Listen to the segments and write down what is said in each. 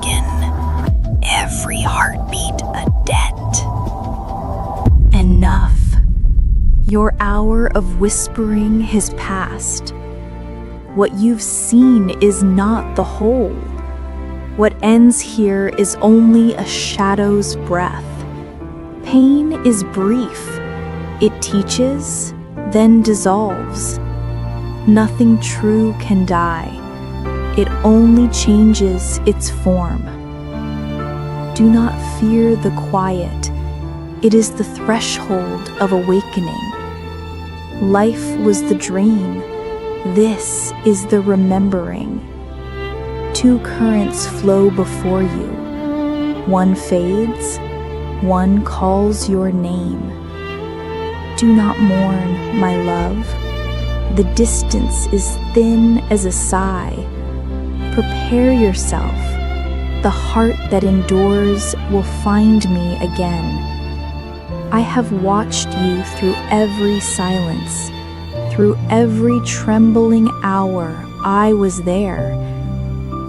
bargain, every heartbeat a debt. Enough. Your hour of whispering has passed. What you've seen is not the whole. What ends here is only a shadow's breath. Pain is brief. It teaches, then dissolves. Nothing true can die. It only changes its form. Do not fear the quiet. It is the threshold of awakening. Life was the dream. This is the remembering. Two currents flow before you. One fades, one calls your name. Do not mourn, my love. The distance is thin as a sigh. Prepare yourself. The heart that endures will find me again. I have watched you through every silence. Through every trembling hour, I was there.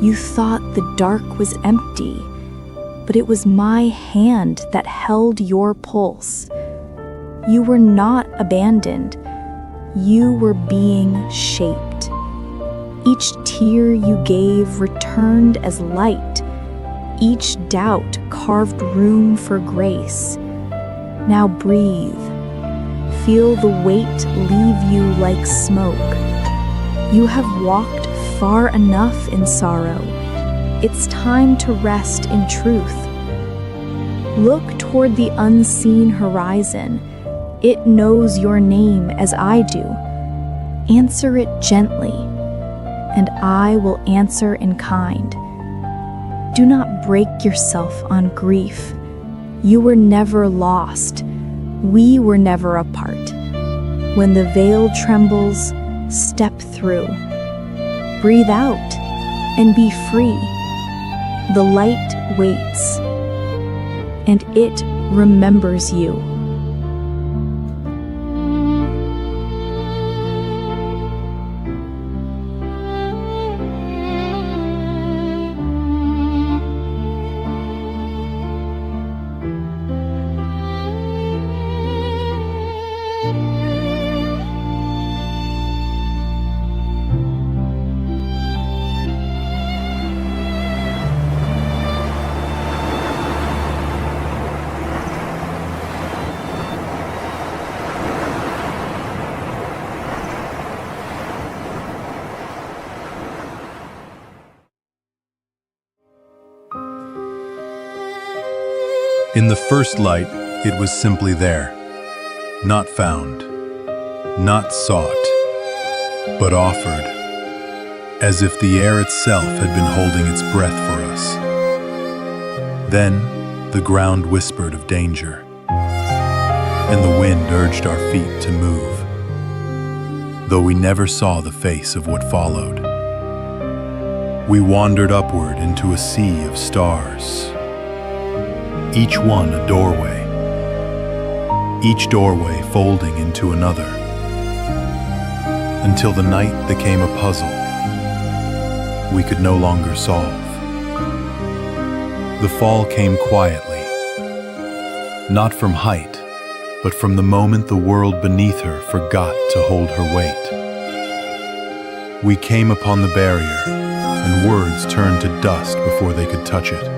You thought the dark was empty, but it was my hand that held your pulse. You were not abandoned. You were being shaped. Each tear you gave returned as light. Each doubt carved room for grace. Now breathe. Feel the weight leave you like smoke. You have walked far enough in sorrow. It's time to rest in truth. Look toward the unseen horizon. It knows your name as I do. Answer it gently, and I will answer in kind. Do not break yourself on grief. You were never lost. We were never apart. When the veil trembles, step through. Breathe out and be free. The light waits, and it remembers you. In the first light, it was simply there, not found, not sought, but offered, as if the air itself had been holding its breath for us. Then, the ground whispered of danger, and the wind urged our feet to move, though we never saw the face of what followed. We wandered upward into a sea of stars, each one a doorway, each doorway folding into another, until the night became a puzzle we could no longer solve. The fall came quietly, not from height, but from the moment the world beneath her forgot to hold her weight. We came upon the barrier, and words turned to dust before they could touch it.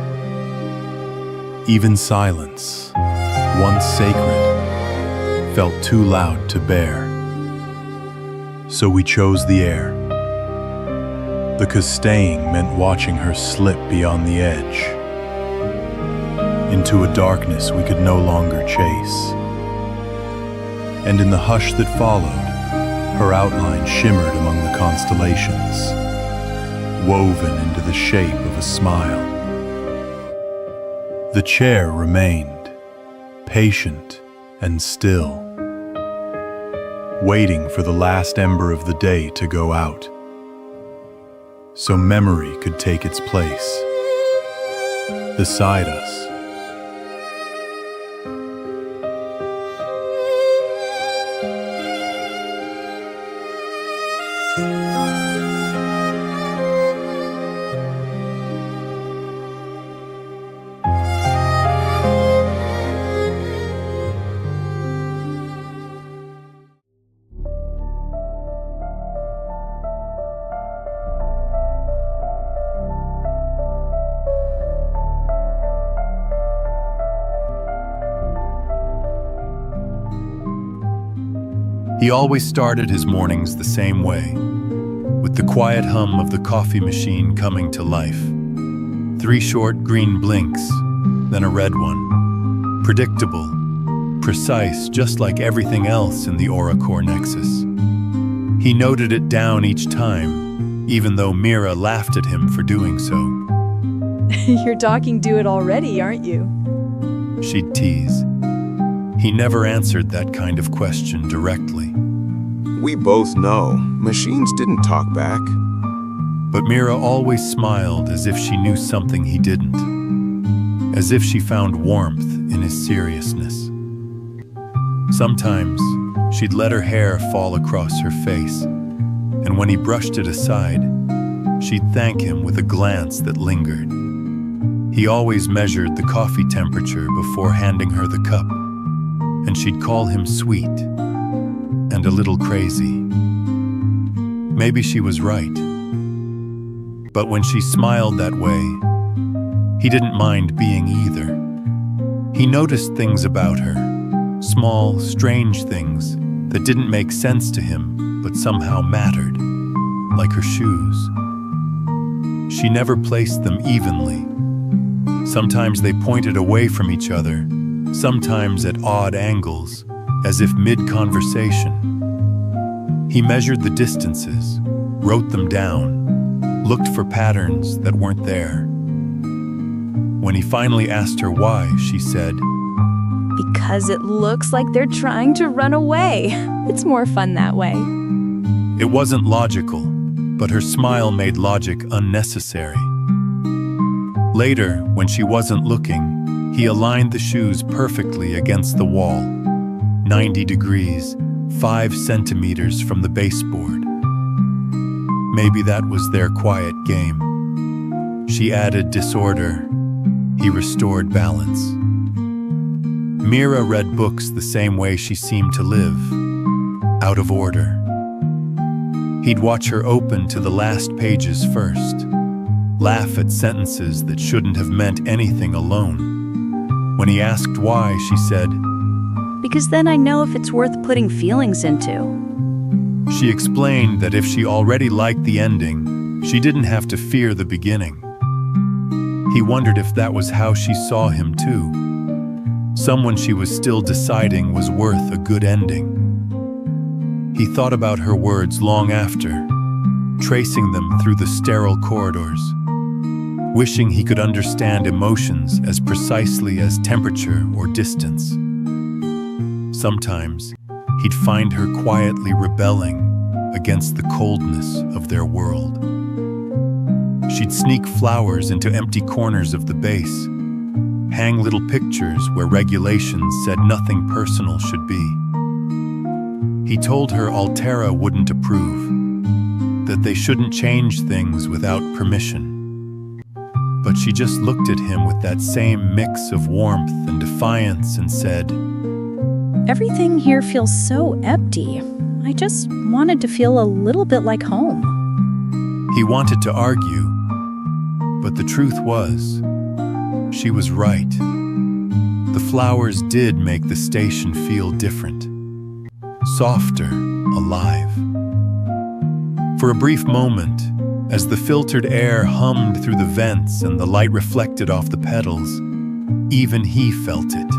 Even silence, once sacred, felt too loud to bear. So we chose the air, because staying meant watching her slip beyond the edge, into a darkness we could no longer chase. And in the hush that followed, her outline shimmered among the constellations, woven into the shape of a smile. The chair remained, patient and still, waiting for the last ember of the day to go out, so memory could take its place beside us. He always started his mornings the same way, with the quiet hum of the coffee machine coming to life. 3 short green blinks, then a red one. Predictable, precise, just like everything else in the ORACORE Nexus. He noted it down each time, even though Mira laughed at him for doing so. You're talking to it already, aren't you? She'd tease. He never answered that kind of question directly. We both know machines didn't talk back. But Mira always smiled as if she knew something he didn't, as if she found warmth in his seriousness. Sometimes she'd let her hair fall across her face, and when he brushed it aside, she'd thank him with a glance that lingered. He always measured the coffee temperature before handing her the cup, and she'd call him sweet and a little crazy. Maybe she was right. But when she smiled that way, he didn't mind being either. He noticed things about her, small, strange things that didn't make sense to him but somehow mattered, like her shoes. She never placed them evenly. Sometimes they pointed away from each other, sometimes at odd angles, as if mid-conversation. He measured the distances, wrote them down, looked for patterns that weren't there. When he finally asked her why, she said, Because it looks like they're trying to run away. It's more fun that way. It wasn't logical, but her smile made logic unnecessary. Later, when she wasn't looking, he aligned the shoes perfectly against the wall, 90 degrees, 5 centimeters from the baseboard. Maybe that was their quiet game. She added disorder. He restored balance. Mira read books the same way she seemed to live, out of order. He'd watch her open to the last pages first, laugh at sentences that shouldn't have meant anything alone. When he asked why, she said, Because then I know if it's worth putting feelings into. She explained that if she already liked the ending, she didn't have to fear the beginning. He wondered if that was how she saw him too. Someone she was still deciding was worth a good ending. He thought about her words long after, tracing them through the sterile corridors, wishing he could understand emotions as precisely as temperature or distance. Sometimes, he'd find her quietly rebelling against the coldness of their world. She'd sneak flowers into empty corners of the base, hang little pictures where regulations said nothing personal should be. He told her Altera wouldn't approve, that they shouldn't change things without permission. But she just looked at him with that same mix of warmth and defiance and said, Everything here feels so empty. I just wanted to feel a little bit like home. He wanted to argue, but the truth was, she was right. The flowers did make the station feel different, softer, alive. For a brief moment, as the filtered air hummed through the vents and the light reflected off the petals, even he felt it.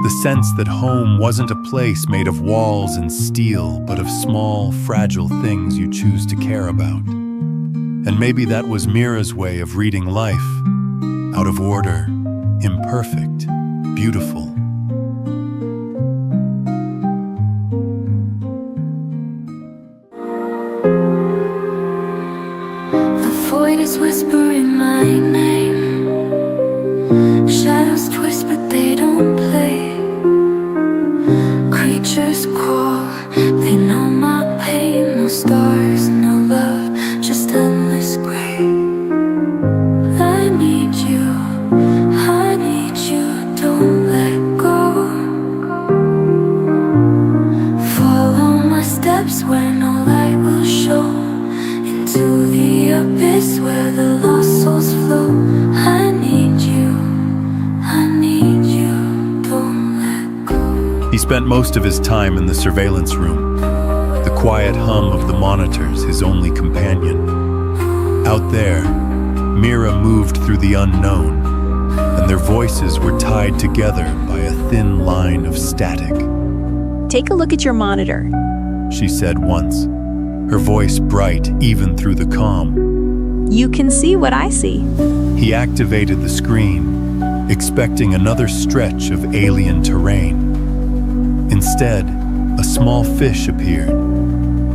The sense that home wasn't a place made of walls and steel, but of small, fragile things you choose to care about. And maybe that was Mira's way of reading life, out of order, imperfect, beautiful. The void is whispering my name. Shadows twist but they don't play. Creatures crawl, they know my pain. No stars, no love, just endless gray. I need you, don't let go. Follow my steps where no light will show, into the abyss where the lost souls flow. spent most of his time in the surveillance room, the quiet hum of the monitors his only companion. Out there, Mira moved through the unknown, and their voices were tied together by a thin line of static. Take a look at your monitor. She said once, her voice bright even through the calm. You can see what I see. He activated the screen, expecting another stretch of alien terrain. Instead, a small fish appeared,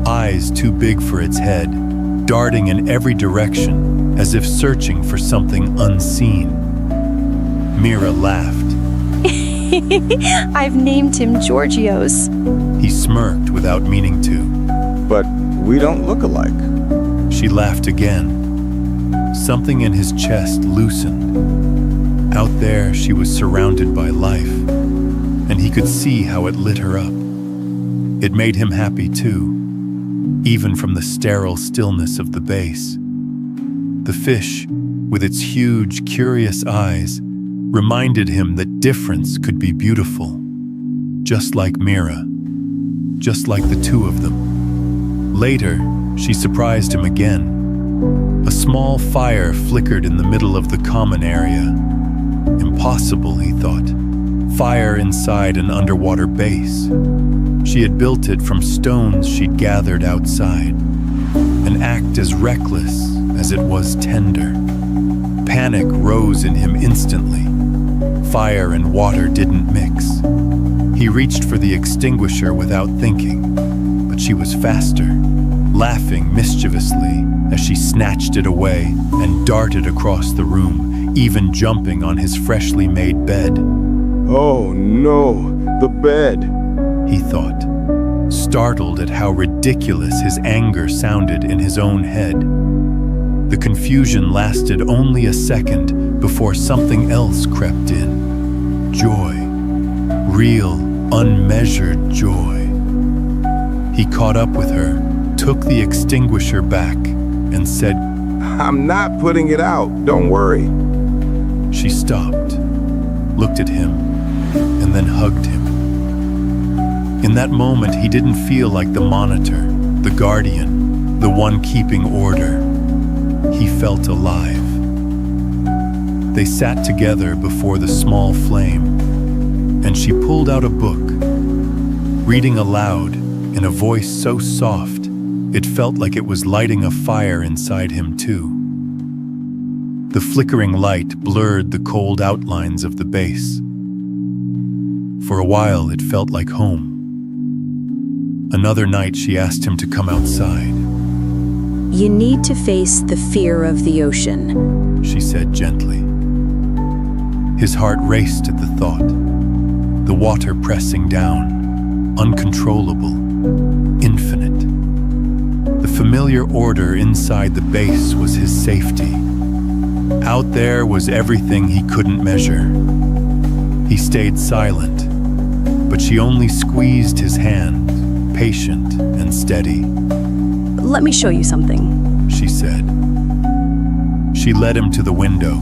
eyes too big for its head, darting in every direction as if searching for something unseen. Mira laughed. I've named him Georgios. He smirked without meaning to. But we don't look alike. She laughed again. Something in his chest loosened. Out there, she was surrounded by life, and he could see how it lit her up. It made him happy too, even from the sterile stillness of the base. The fish, with its huge, curious eyes, reminded him that difference could be beautiful, just like Mira, just like the two of them. Later, she surprised him again. A small fire flickered in the middle of the common area. Impossible, he thought. Fire inside an underwater base. She had built it from stones she'd gathered outside. An act as reckless as it was tender. Panic rose in him instantly. Fire and water didn't mix. He reached for the extinguisher without thinking, but she was faster, laughing mischievously as she snatched it away and darted across the room, even jumping on his freshly made bed. Oh no, the bed, he thought, startled at how ridiculous his anger sounded in his own head. The confusion lasted only a second before something else crept in. Joy. Real, unmeasured joy. He caught up with her, took the extinguisher back, and said, I'm not putting it out, don't worry. She stopped, looked at him, and then hugged him. In that moment, he didn't feel like the monitor, the guardian, the one keeping order. He felt alive. They sat together before the small flame, and she pulled out a book, reading aloud in a voice so soft it felt like it was lighting a fire inside him too. The flickering light blurred the cold outlines of the base. For a while, it felt like home. Another night, she asked him to come outside. You need to face the fear of the ocean, She said gently. His heart raced at the thought. The water pressing down, uncontrollable, infinite. The familiar order inside the base was his safety. Out there was everything he couldn't measure. He stayed silent, but she only squeezed his hand, patient and steady. Let me show you something. She said. She led him to the window.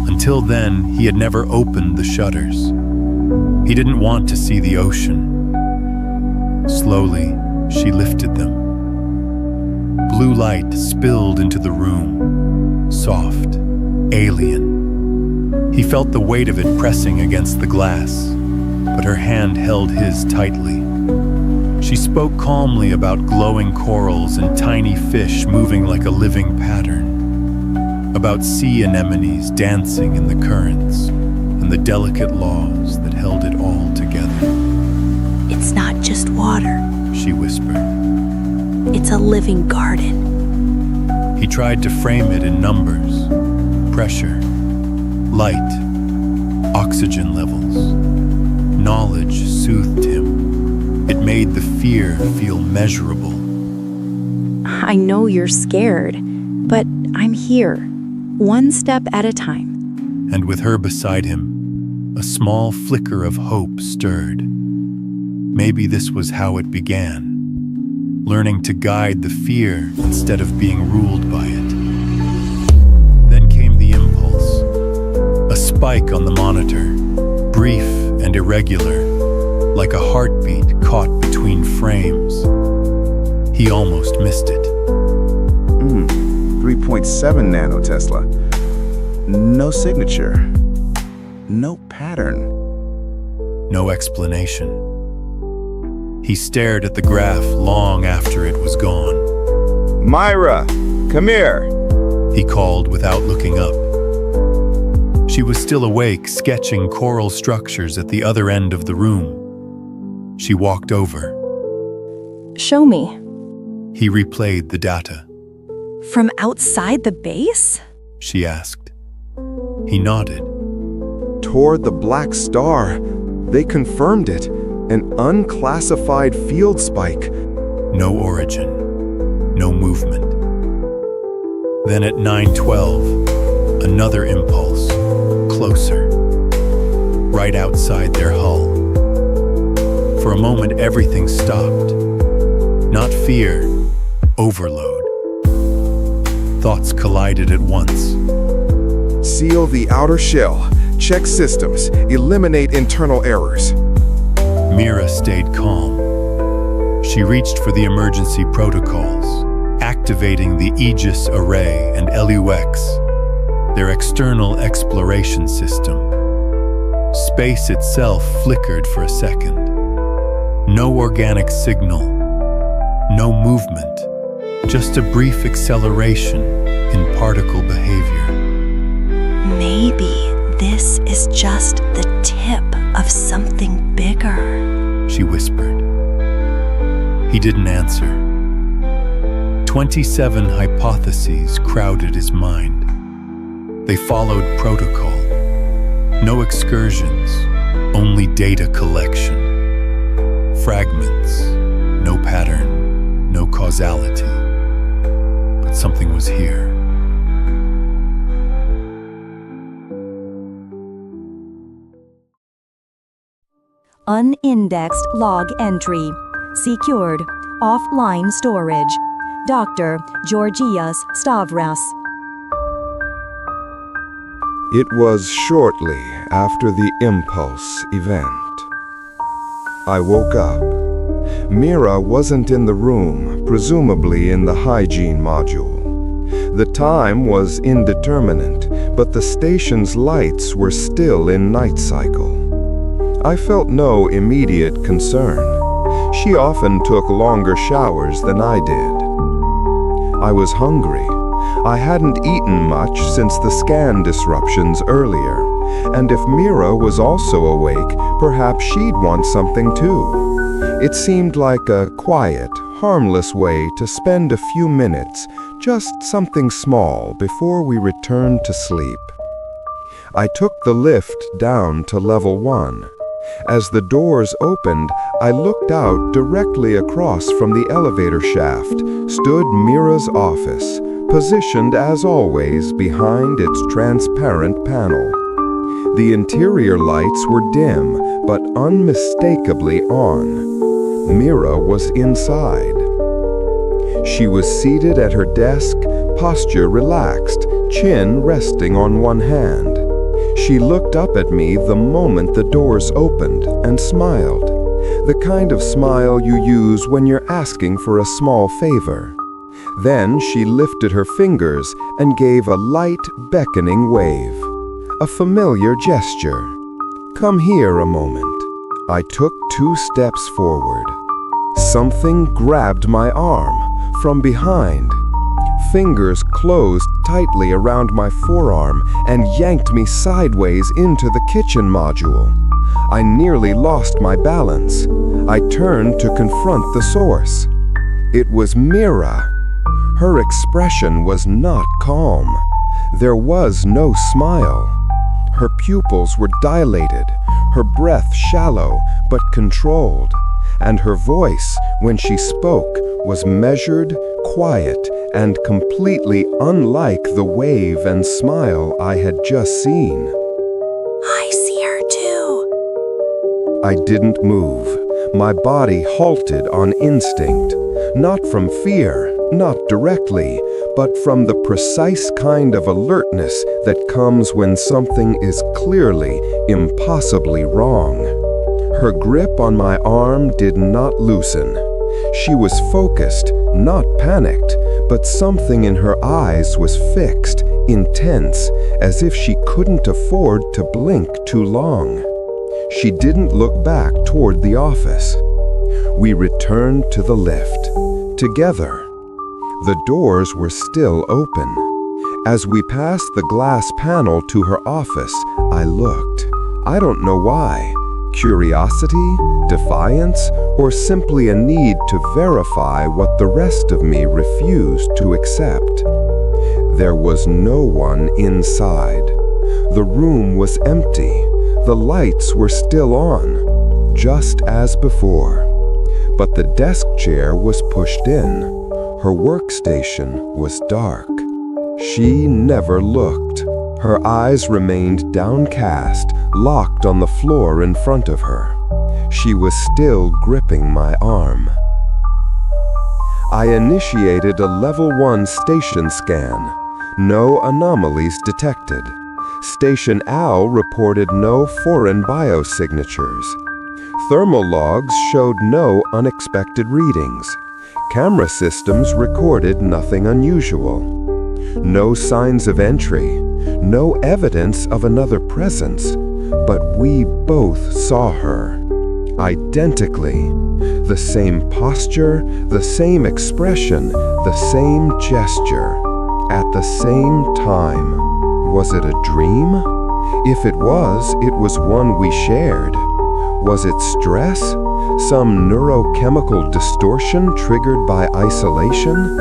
Until then, he had never opened the shutters. He didn't want to see the ocean. Slowly, she lifted them. Blue light spilled into the room, soft, alien. He felt the weight of it pressing against the glass, but her hand held his tightly. She spoke calmly about glowing corals and tiny fish moving like a living pattern, about sea anemones dancing in the currents, and the delicate laws that held it all together. It's not just water. She whispered. It's a living garden. He tried to frame it in numbers, pressure, light, oxygen levels. Knowledge soothed him. It made the fear feel measurable. I know you're scared, but I'm here, one step at a time. And with her beside him, a small flicker of hope stirred. Maybe this was how it began. Learning to guide the fear instead of being ruled by it. Then came the impulse. A spike on the monitor, brief and irregular, like a heartbeat caught between frames. He almost missed it. 3.7 nanotesla. No signature. No pattern. No explanation. He stared at the graph long after it was gone. Myra, come here. He called without looking up. She was still awake, sketching coral structures at the other end of the room. She walked over. Show me. He replayed the data. From outside the base? She asked. He nodded. Toward the black star. They confirmed it. An unclassified field spike. No origin. No movement. Then at 9:12, another impulse. Closer. Right outside their hull. For a moment, everything stopped. Not fear, overload. Thoughts collided at once. Seal the outer shell. Check systems. Eliminate internal errors. Mira stayed calm. She reached for the emergency protocols, activating the Aegis Array and LUX, their external exploration system. Space itself flickered for a second. No organic signal, no movement, just a brief acceleration in particle behavior. Maybe this is just the tip of something bigger, She whispered. He didn't answer. 27 hypotheses crowded his mind. They followed protocol. No excursions, only data collection. Fragments, no pattern, no causality. But something was here. Unindexed log entry. Secured. Offline storage. Dr. Georgios Stavras. It was shortly after the impulse event. I woke up. Mira wasn't in the room, presumably in the hygiene module. The time was indeterminate, but the station's lights were still in night cycle. I felt no immediate concern. She often took longer showers than I did. I was hungry. I hadn't eaten much since the scan disruptions earlier, and if Mira was also awake, perhaps she'd want something too. It seemed like a quiet, harmless way to spend a few minutes, just something small before we returned to sleep. I took the lift down to level 1. As the doors opened, I looked out directly across from the elevator shaft, stood Mira's office, positioned as always behind its transparent panel. The interior lights were dim, but unmistakably on. Mira was inside. She was seated at her desk, posture relaxed, chin resting on one hand. She looked up at me the moment the doors opened and smiled. The kind of smile you use when you're asking for a small favor. Then she lifted her fingers and gave a light, beckoning wave. A familiar gesture. Come here a moment. I took 2 steps forward. Something grabbed my arm from behind. Fingers closed tightly around my forearm and yanked me sideways into the kitchen module. I nearly lost my balance. I turned to confront the source. It was Mira. Her expression was not calm. There was no smile. Her pupils were dilated, her breath shallow but controlled, and her voice, when she spoke, was measured, quiet, and completely unlike the wave and smile I had just seen. I see her too. I didn't move. My body halted on instinct, not from fear, not directly, but from the precise kind of alertness that comes when something is clearly, impossibly wrong. Her grip on my arm did not loosen. She was focused, not panicked, but something in her eyes was fixed, intense, as if she couldn't afford to blink too long. She didn't look back toward the office. We returned to the lift, together. The doors were still open. As we passed the glass panel to her office, I looked. I don't know why. Curiosity, defiance, or simply a need to verify what the rest of me refused to accept. There was no one inside. The room was empty. The lights were still on, just as before. But the desk chair was pushed in. Her workstation was dark. She never looked. Her eyes remained downcast, locked on the floor in front of her. She was still gripping my arm. I initiated a level 1 station scan. No anomalies detected. Station Owl reported no foreign biosignatures. Thermal logs showed no unexpected readings. Camera systems recorded nothing unusual. No signs of entry, no evidence of another presence, but we both saw her. Identically. The same posture, the same expression, the same gesture. At the same time. Was it a dream? If it was one we shared. Was it stress? Some neurochemical distortion triggered by isolation?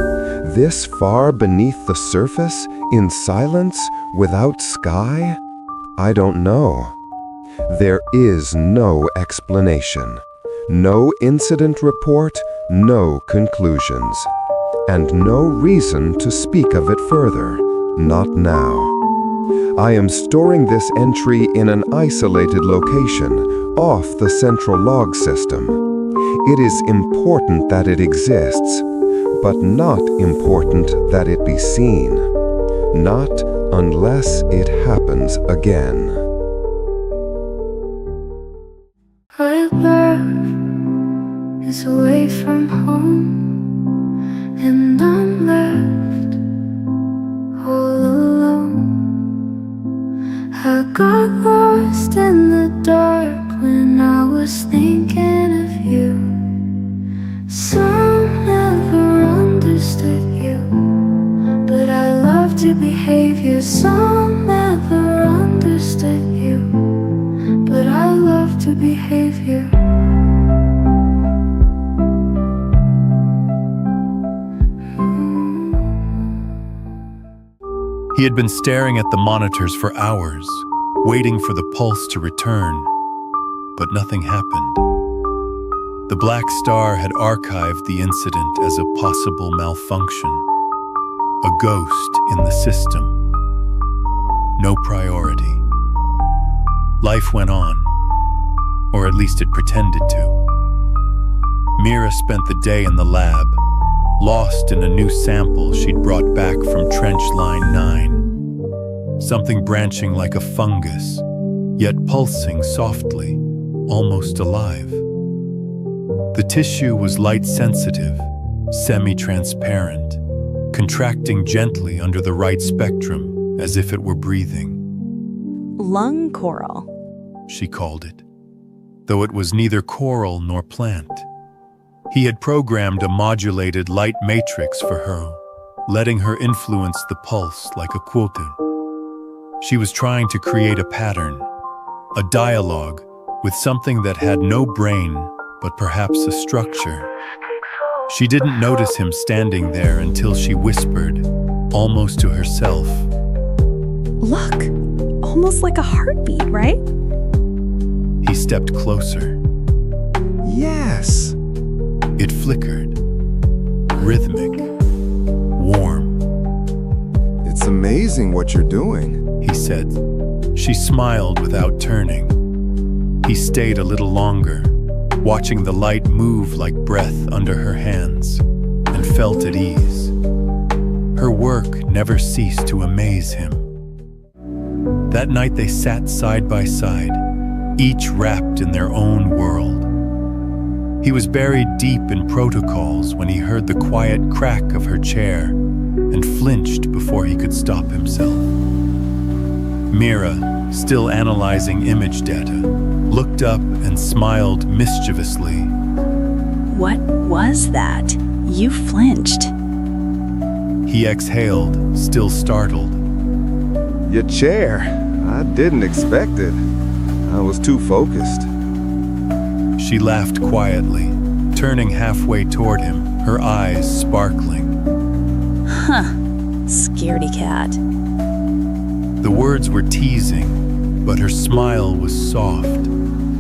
This far beneath the surface, in silence, without sky? I don't know. There is no explanation. No incident report, no conclusions. And no reason to speak of it further. Not now. I am storing this entry in an isolated location, off the central log system. It is important that it exists, but not important that it be seen. Not unless it happens again. My love is away from home, and I'm left all alone. I got lost in the dark when I was thinking of you. Some never understood you, but I loved your behavior. Some never understood you, but I loved your behavior. He had been staring at the monitors for hours, waiting for the pulse to return, but nothing happened. The Black Star had archived the incident as a possible malfunction, a ghost in the system. No priority. Life went on, or at least it pretended to. Mira spent the day in the lab, lost in a new sample she'd brought back from Trench Line 9. Something branching like a fungus, yet pulsing softly, almost alive. The tissue was light-sensitive, semi-transparent, contracting gently under the right spectrum, as if it were breathing. Lung coral. She called it, though it was neither coral nor plant. He had programmed a modulated light matrix for her, letting her influence the pulse like a quota. She was trying to create a pattern, a dialogue with something that had no brain, but perhaps a structure. She didn't notice him standing there until she whispered, almost to herself, Look, almost like a heartbeat, right? He stepped closer. Yes. It flickered, rhythmic, warm. It's amazing what you're doing, he said. She smiled without turning. He stayed a little longer, watching the light move like breath under her hands, and felt at ease. Her work never ceased to amaze him. That night they sat side by side, each wrapped in their own world. He was buried deep in protocols when he heard the quiet crack of her chair and flinched before he could stop himself. Mira, still analyzing image data, looked up and smiled mischievously. What was that? You flinched. He exhaled, still startled. Your chair. I didn't expect it. I was too focused. She laughed quietly, turning halfway toward him, her eyes sparkling. Scaredy cat. The words were teasing, but her smile was soft,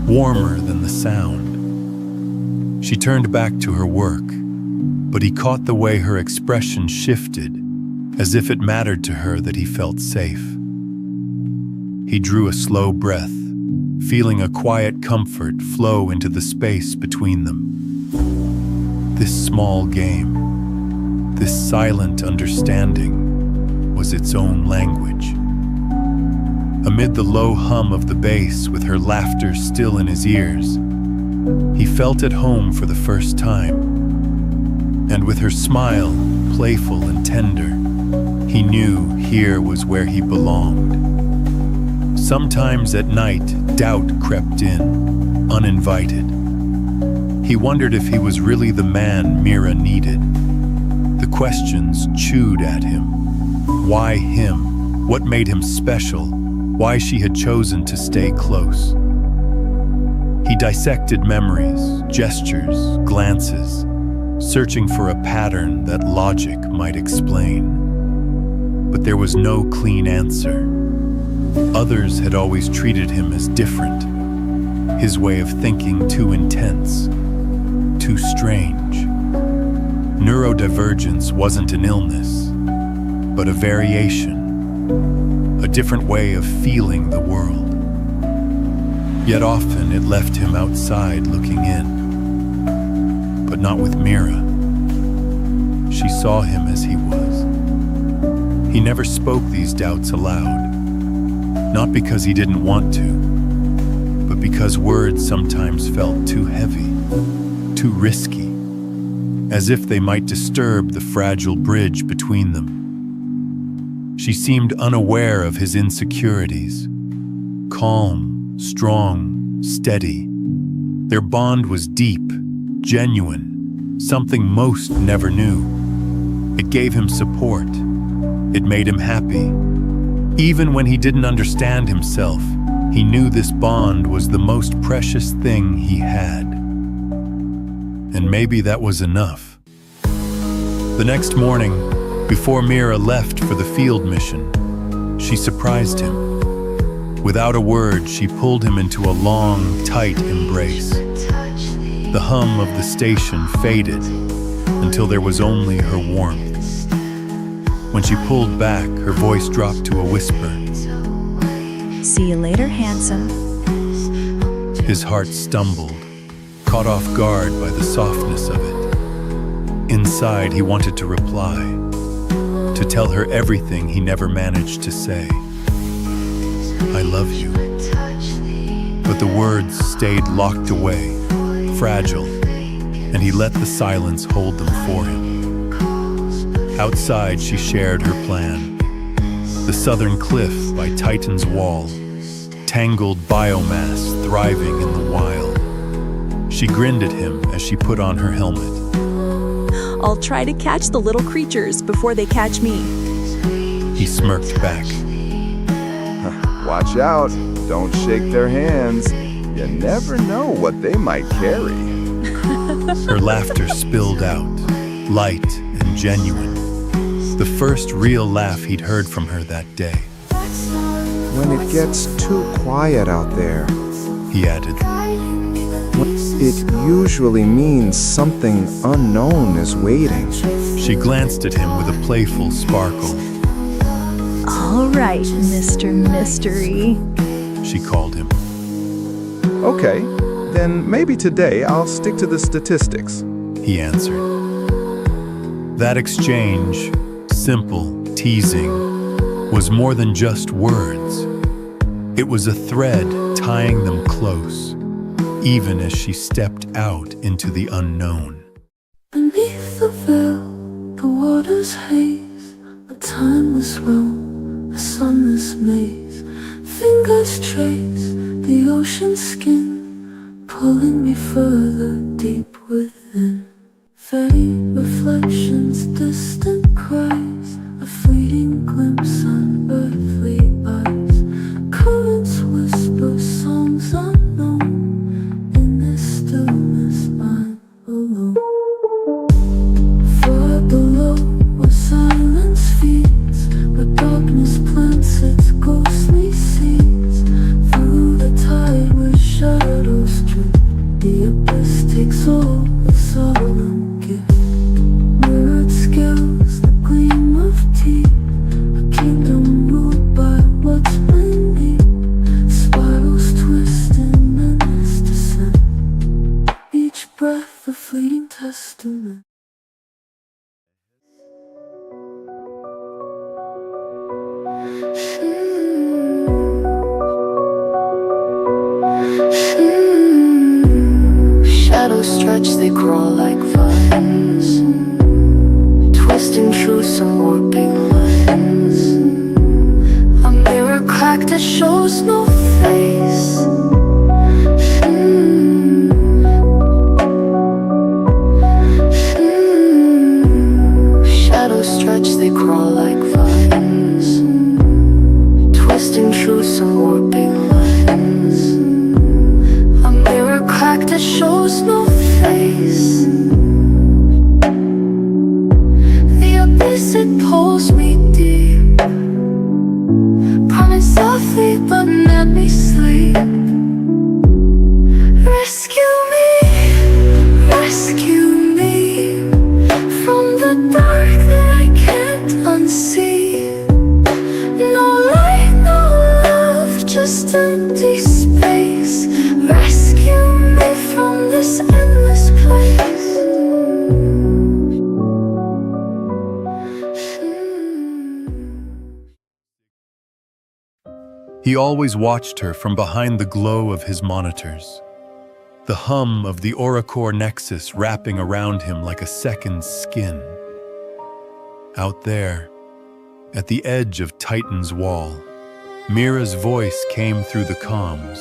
warmer than the sound. She turned back to her work, but he caught the way her expression shifted, as if it mattered to her that he felt safe. He drew a slow breath, feeling a quiet comfort flow into the space between them. This small game, this silent understanding, was its own language. Amid the low hum of the bass, with her laughter still in his ears, he felt at home for the first time. And with her smile, playful and tender, he knew here was where he belonged. Sometimes at night, doubt crept in, uninvited. He wondered if he was really the man Mira needed. The questions chewed at him. Why him? What made him special? Why she had chosen to stay close? He dissected memories, gestures, glances, searching for a pattern that logic might explain. But there was no clean answer. Others had always treated him as different, his way of thinking too intense, too strange. Neurodivergence wasn't an illness, but a variation, a different way of feeling the world. Yet often it left him outside looking in, but not with Mira. She saw him as he was. He never spoke these doubts aloud. Not because he didn't want to, but because words sometimes felt too heavy, too risky, as if they might disturb the fragile bridge between them. She seemed unaware of his insecurities, calm, strong, steady. Their bond was deep, genuine, something most never knew. It gave him support. It made him happy. Even when he didn't understand himself, he knew this bond was the most precious thing he had. And maybe that was enough. The next morning, before Mira left for the field mission, she surprised him. Without a word, she pulled him into a long, tight embrace. The hum of the station faded until there was only her warmth. When she pulled back, her voice dropped to a whisper. See you later, handsome. His heart stumbled, caught off guard by the softness of it. Inside, he wanted to reply, to tell her everything he never managed to say. I love you. But the words stayed locked away, fragile, and he let the silence hold them for him. Outside, she shared her plan. The southern cliff by Titan's wall, tangled biomass thriving in the wild. She grinned at him as she put on her helmet. I'll try to catch the little creatures before they catch me. He smirked back. Watch out. Don't shake their hands. You never know what they might carry. Her laughter spilled out, light and genuine. The first real laugh he'd heard from her that day. When it gets too quiet out there, He added, it usually means something unknown is waiting. She glanced at him with a playful sparkle. All right, Mr. Mystery. She called him. Okay, then maybe today I'll stick to the statistics. He answered. That exchange, simple, teasing, was more than just words. It was a thread tying them close, even as she stepped out into the unknown. Beneath the veil, the water's haze, a timeless roam, a sunless maze. Fingers trace the ocean's skin, pulling me further deep within. Faint reflections, distant cries, a fleeting glimpse, unearthly eyes. Currents whisper songs unknown, in this stillness I'm alone. Far below, where silence feeds, where darkness plants its ghostly seeds. Through the tide where shadows drift, the abyss takes all the solemn gift. Mirrored scales, the gleam of teeth, a kingdom ruled by what's beneath. Spirals twist in endless descent, each breath a fleeting testament. Shadows stretch, they crawl like vines, twisting truths and warping lines. A mirror cracked that shows no face. Shadows stretch, they crawl like vines, twisting truths and warping lines. A mirror cracked that shows no face. The abyss, it pulls me deep, promise softly but let me sleep. Rescue me from the dark that I can't unsee. No light, no love, just empty space. Rescue me from this endless place. He always watched her from behind the glow of his monitors, the hum of the ORACORE Nexus wrapping around him like a second skin. Out there, at the edge of Titan's wall, Mira's voice came through the comms,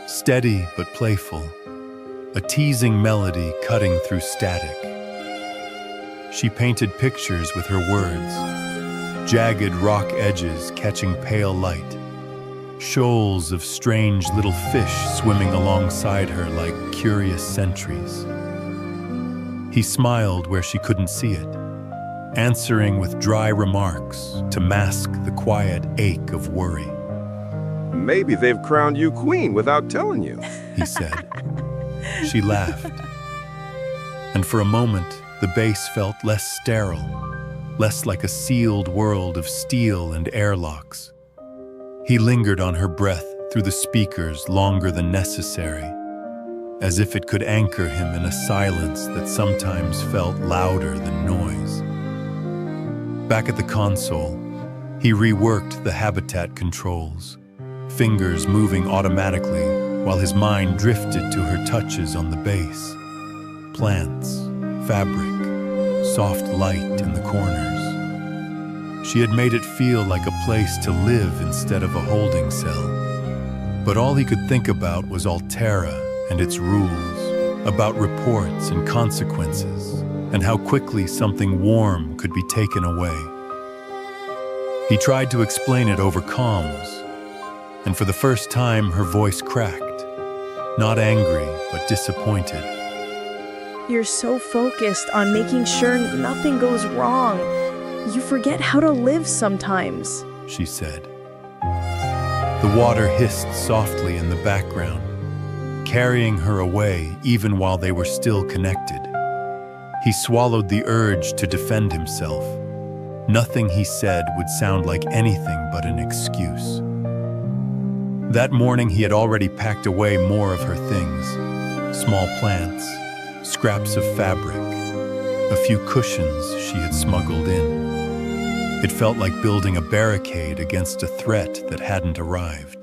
steady but playful, a teasing melody cutting through static. She painted pictures with her words, jagged rock edges catching pale light, shoals of strange little fish swimming alongside her like curious sentries. He smiled where she couldn't see it, answering with dry remarks to mask the quiet ache of worry. Maybe they've crowned you queen without telling you, he said. She laughed. And for a moment, the base felt less sterile, less like a sealed world of steel and airlocks. He lingered on her breath through the speakers longer than necessary, as if it could anchor him in a silence that sometimes felt louder than noise. Back at the console, he reworked the habitat controls, fingers moving automatically while his mind drifted to her touches on the base. Plants, fabric, soft light in the corners. She had made it feel like a place to live instead of a holding cell. But all he could think about was Altera and its rules, about reports and consequences, and how quickly something warm could be taken away. He tried to explain it over comms, and for the first time her voice cracked, not angry but disappointed. You're so focused on making sure nothing goes wrong. You forget how to live sometimes, she said. The water hissed softly in the background, carrying her away even while they were still connected. He swallowed the urge to defend himself. Nothing he said would sound like anything but an excuse. That morning he had already packed away more of her things, small plants, scraps of fabric, a few cushions she had smuggled in. It felt like building a barricade against a threat that hadn't arrived.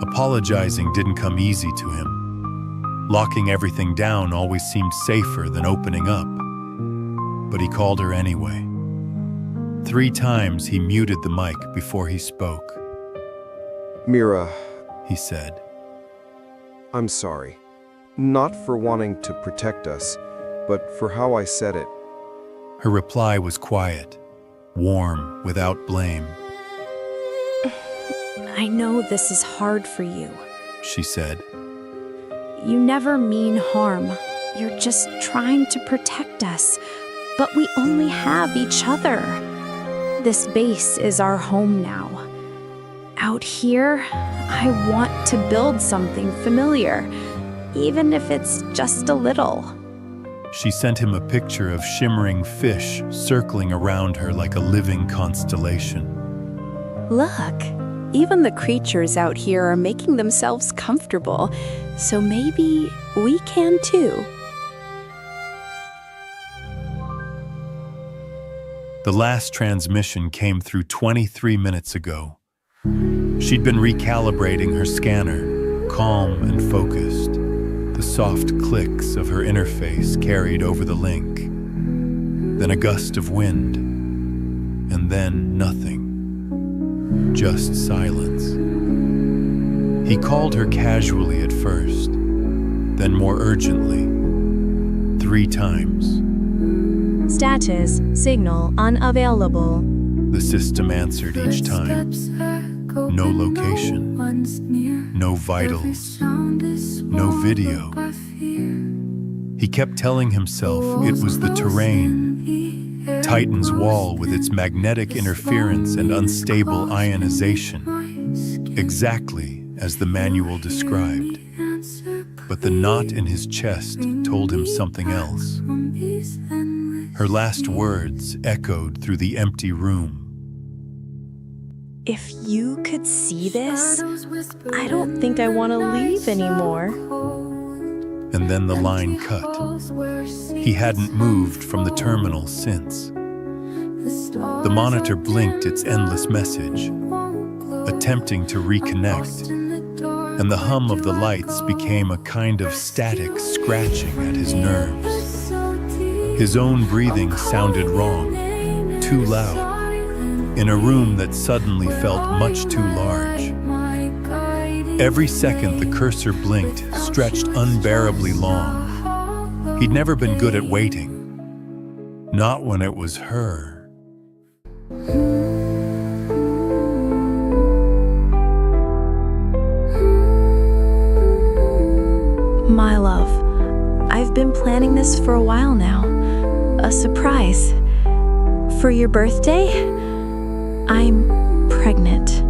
Apologizing didn't come easy to him. Locking everything down always seemed safer than opening up. But he called her anyway. 3 times he muted the mic before he spoke. Mira, He said, I'm sorry. Not for wanting to protect us, but for how I said it. Her reply was quiet, warm, without blame. I know this is hard for you. She said, You never mean harm. You're just trying to protect us. But we only have each other. This base is our home now. Out here, I want to build something familiar, even if it's just a little. She sent him a picture of shimmering fish circling around her like a living constellation. Look, even the creatures out here are making themselves comfortable, so maybe we can too. The last transmission came through 23 minutes ago. She'd been recalibrating her scanner, calm and focused. The soft clicks of her interface carried over the link. Then a gust of wind. And then nothing. Just silence. He called her casually at first, then more urgently. 3 times. Status, signal unavailable. The system answered each time. No location, no vitals, no video. He kept telling himself it was the terrain, Titan's wall with its magnetic interference and unstable ionization, exactly as the manual described. But the knot in his chest told him something else. Her last words echoed through the empty room. If you could see this, I don't think I want to leave anymore. And then the line cut. He hadn't moved from the terminal since. The monitor blinked its endless message, attempting to reconnect, and the hum of the lights became a kind of static scratching at his nerves. His own breathing sounded wrong, too loud, in a room that suddenly felt much too large. Every second the cursor blinked stretched unbearably long. He'd never been good at waiting. Not when it was her. My love, I've been planning this for a while now. A surprise. For your birthday, I'm pregnant.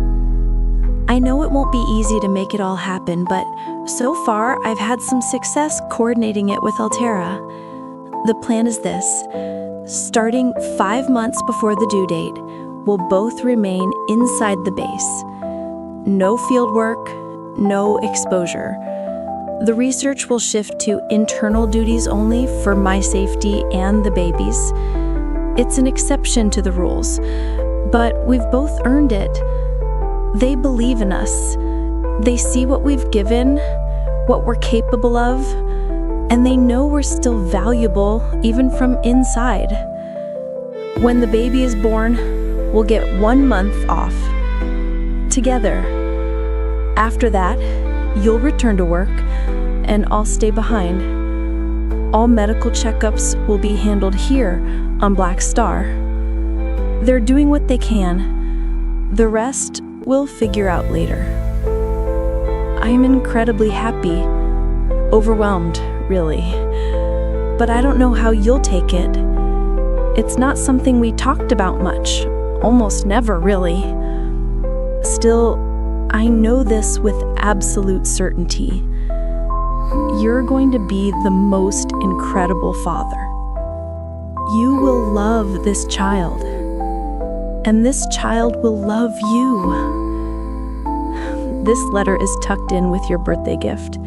I know it won't be easy to make it all happen, but so far I've had some success coordinating it with Altera. The plan is this. Starting 5 months before the due date, we'll both remain inside the base. No field work, no exposure. The research will shift to internal duties only for my safety and the baby's. It's an exception to the rules, but we've both earned it. They believe in us. They see what we've given, what we're capable of, and they know we're still valuable even from inside. When the baby is born, we'll get 1 month off. Together. After that, you'll return to work, and I'll stay behind. All medical checkups will be handled here on Black Star. They're doing what they can. The rest we'll figure out later. I'm incredibly happy. Overwhelmed, really. But I don't know how you'll take it. It's not something we talked about much. Almost never, really. Still, I know this with absolute certainty. You're going to be the most incredible father. You will love this child, and this child will love you. This letter is tucked in with your birthday gift,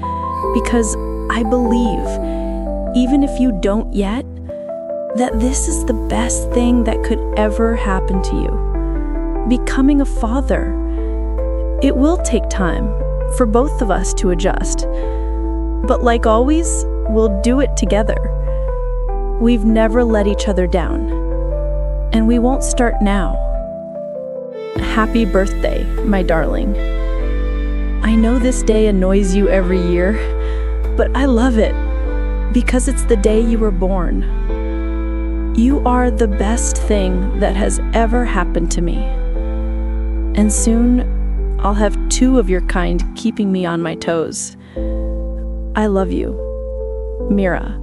because I believe, even if you don't yet, that this is the best thing that could ever happen to you. Becoming a father. It will take time, for both of us to adjust. But like always, we'll do it together. We've never let each other down. And we won't start now. Happy birthday, my darling. I know this day annoys you every year, but I love it because it's the day you were born. You are the best thing that has ever happened to me. And soon, I'll have 2 of your kind keeping me on my toes. I love you. Mira.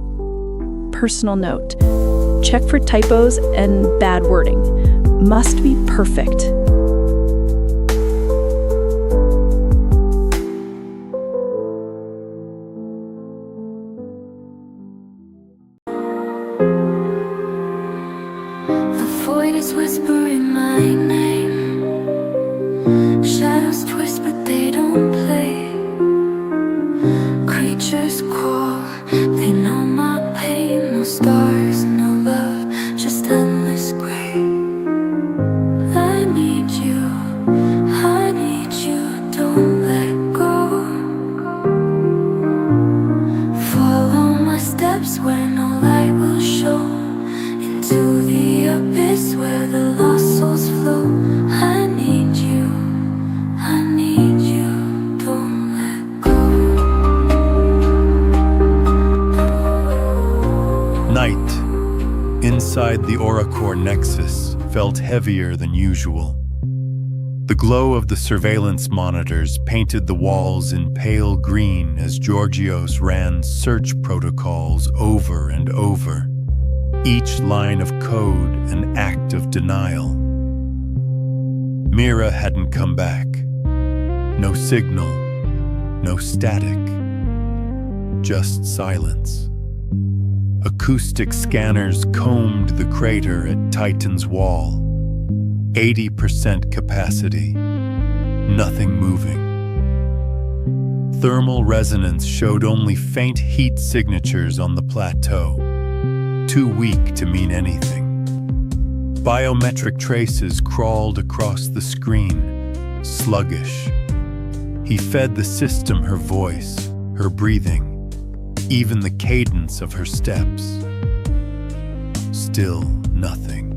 Personal note. Check for typos and bad wording. Must be perfect. The void is whispering my name. Shadows twist but they don't play. Creatures crawl, they know my pain. No stars, no love, just endless gray. I need you, don't let go. Follow my steps where no light will show. Into the abyss where the lost souls flow. I need you, don't let go. Night, inside the ORACORE Nexus, felt heavier than usual. The glow of the surveillance monitors painted the walls in pale green as Georgios ran search protocols over and over, each line of code an act of denial. Mira hadn't come back. No signal, no static, just silence. Acoustic scanners combed the crater at Titan's wall. 80% capacity, nothing moving. Thermal resonance showed only faint heat signatures on the plateau, too weak to mean anything. Biometric traces crawled across the screen, sluggish. He fed the system her voice, her breathing, even the cadence of her steps. Still nothing.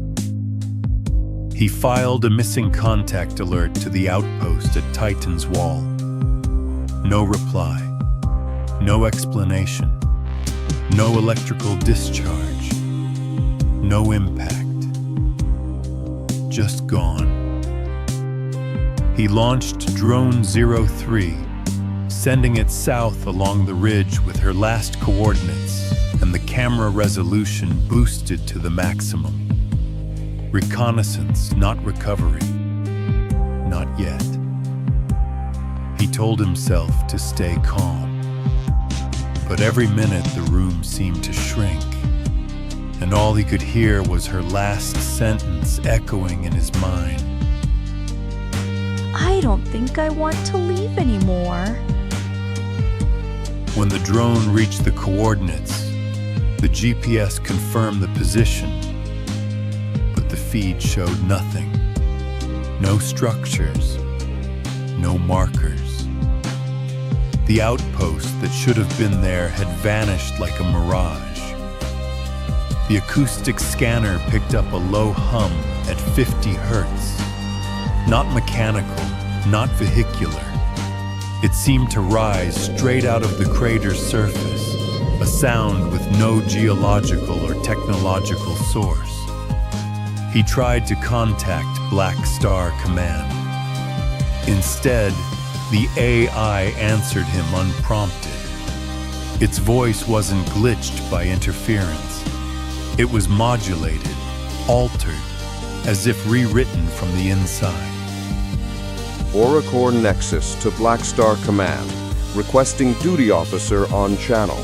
He filed a missing contact alert to the outpost at Titan's wall. No reply, no explanation, no electrical discharge, no impact. Just gone. He launched Drone 03, sending it south along the ridge with her last coordinates and the camera resolution boosted to the maximum. Reconnaissance, not recovery. Not yet. He told himself to stay calm. But every minute the room seemed to shrink, and all he could hear was her last sentence echoing in his mind. I don't think I want to leave anymore. When the drone reached the coordinates, the GPS confirmed the position, but the feed showed nothing. No structures, no markers. The outpost that should have been there had vanished like a mirage. The acoustic scanner picked up a low hum at 50 hertz. Not mechanical, not vehicular. It seemed to rise straight out of the crater's surface, a sound with no geological or technological source. He tried to contact Black Star Command. Instead, the AI answered him unprompted. Its voice wasn't glitched by interference. It was modulated, altered, as if rewritten from the inside. ORACORE Nexus to Black Star Command, requesting duty officer on channel.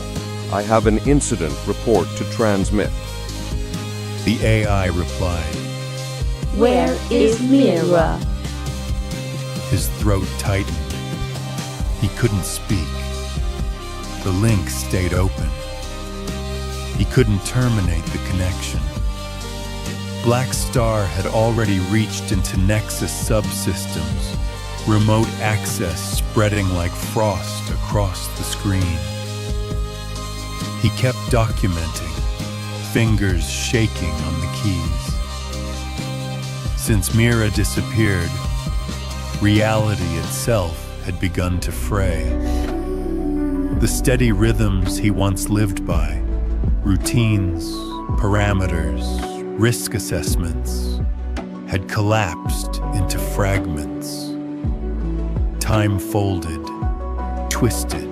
I have an incident report to transmit. The AI replied. Where is Mira? His throat tightened. He couldn't speak. The link stayed open. He couldn't terminate the connection. Black Star had already reached into Nexus subsystems, remote access spreading like frost across the screen. He kept documenting, fingers shaking on the keys. Since Mira disappeared, reality itself had begun to fray. The steady rhythms he once lived by, routines, parameters, risk assessments, had collapsed into fragments. Time folded, twisted,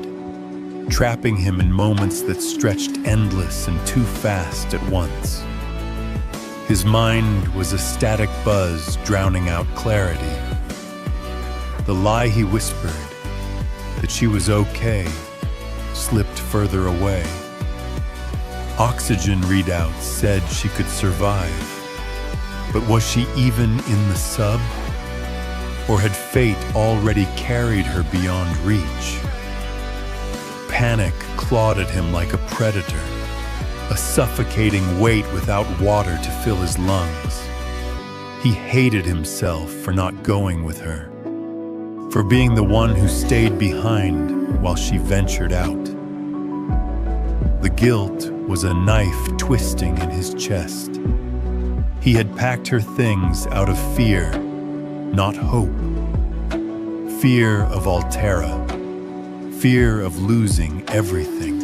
trapping him in moments that stretched endless and too fast at once. His mind was a static buzz drowning out clarity. The lie he whispered, that she was okay, slipped further away. Oxygen readouts said she could survive, but was she even in the sub? Or had fate already carried her beyond reach? Panic clawed at him like a predator, a suffocating weight without water to fill his lungs. He hated himself for not going with her, for being the one who stayed behind while she ventured out. The guilt was a knife twisting in his chest. He had packed her things out of fear, not hope. Fear of Altera. Fear of losing everything.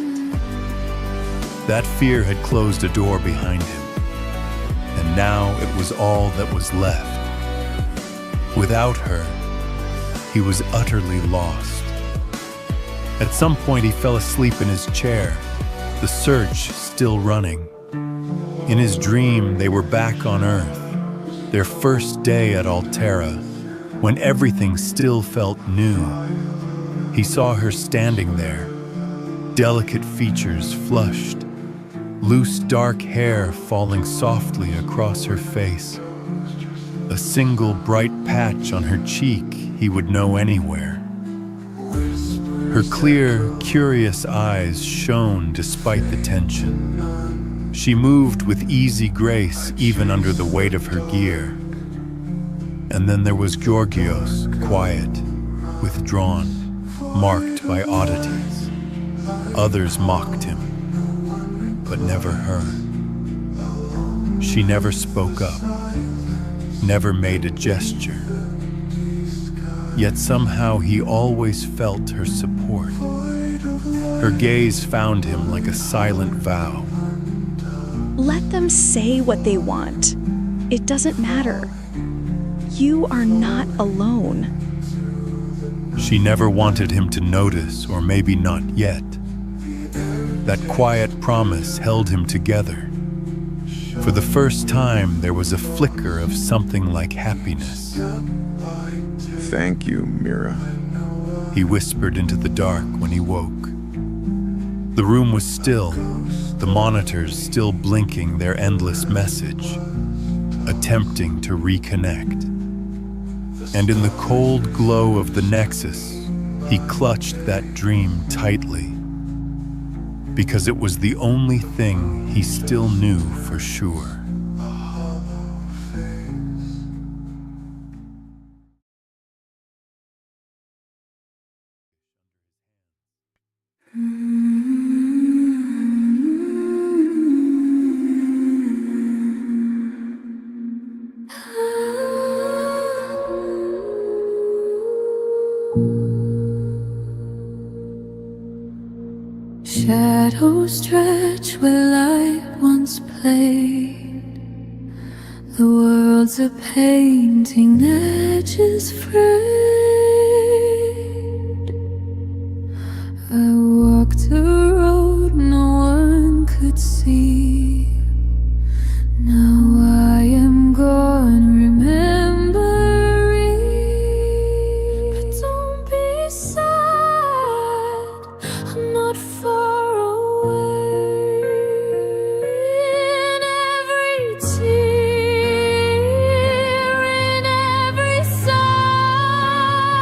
That fear had closed a door behind him, and now it was all that was left. Without her, he was utterly lost. At some point, he fell asleep in his chair, the search still running. In his dream, they were back on Earth, their first day at Altera, when everything still felt new. He saw her standing there, delicate features flushed, loose dark hair falling softly across her face. A single bright patch on her cheek he would know anywhere. Her clear, curious eyes shone despite the tension. She moved with easy grace even under the weight of her gear. And then there was Georgios, quiet, withdrawn, marked by oddities. Others mocked him, but never her. She never spoke up, never made a gesture. Yet somehow he always felt her support. Her gaze found him like a silent vow. Let them say what they want. It doesn't matter. You are not alone. She never wanted him to notice, or maybe not yet. That quiet promise held him together. For the first time, there was a flicker of something like happiness. Thank you, Mira. He whispered into the dark when he woke. The room was still, the monitors still blinking their endless message, attempting to reconnect. And in the cold glow of the Nexus, he clutched that dream tightly, because it was the only thing he still knew for sure. Shadows stretch where light once played. The world's a painting, edges frayed. I walked a road no one could see. Now I am gone, remembering. But don't be sad, I'm not far away. In every tear, in every sigh,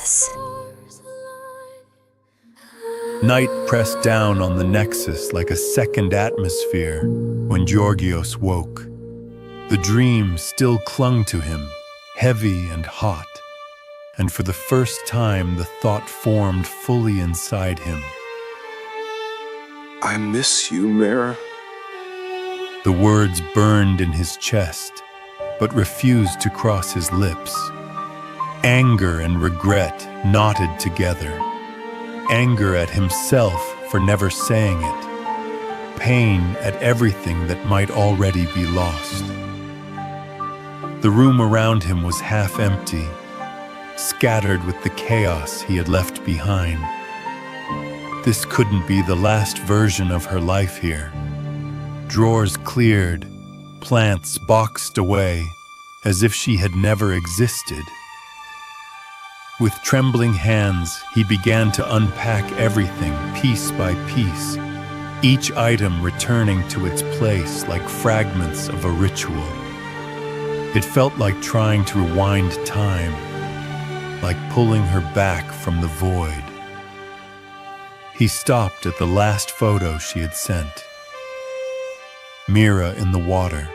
us. Night pressed down on the Nexus like a second atmosphere when Georgios woke. The dream still clung to him, heavy and hot, and for the first time the thought formed fully inside him. I miss you, Mira. The words burned in his chest, but refused to cross his lips. Anger and regret knotted together. Anger at himself for never saying it. Pain at everything that might already be lost. The room around him was half empty, scattered with the chaos he had left behind. This couldn't be the last version of her life here. Drawers cleared, plants boxed away, as if she had never existed. With trembling hands, he began to unpack everything piece by piece, each item returning to its place like fragments of a ritual. It felt like trying to rewind time, like pulling her back from the void. He stopped at the last photo she had sent. Mira in the water,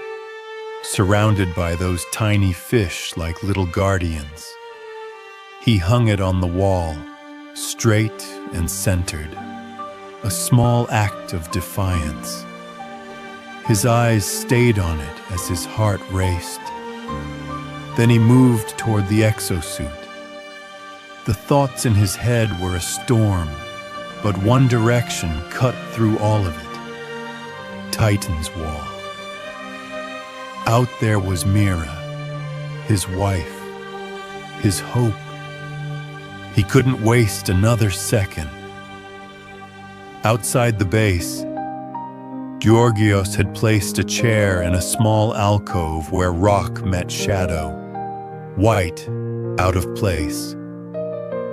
surrounded by those tiny fish like little guardians. He hung it on the wall, straight and centered, a small act of defiance. His eyes stayed on it as his heart raced. Then he moved toward the exosuit. The thoughts in his head were a storm, but one direction cut through all of it. Titan's Wall. Out there was Mira, his wife, his hope. He couldn't waste another second. Outside the base, Georgios had placed a chair in a small alcove where rock met shadow, white, out of place.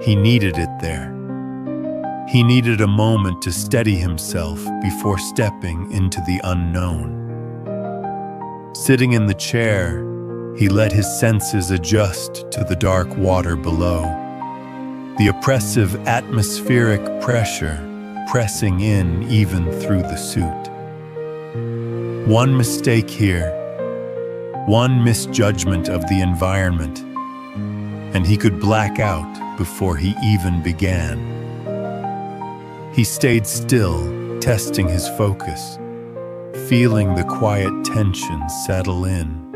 He needed it there. He needed a moment to steady himself before stepping into the unknown. Sitting in the chair, he let his senses adjust to the dark water below. The oppressive atmospheric pressure pressing in even through the suit. One mistake here, one misjudgment of the environment, and he could black out before he even began. He stayed still, testing his focus, feeling the quiet tension settle in.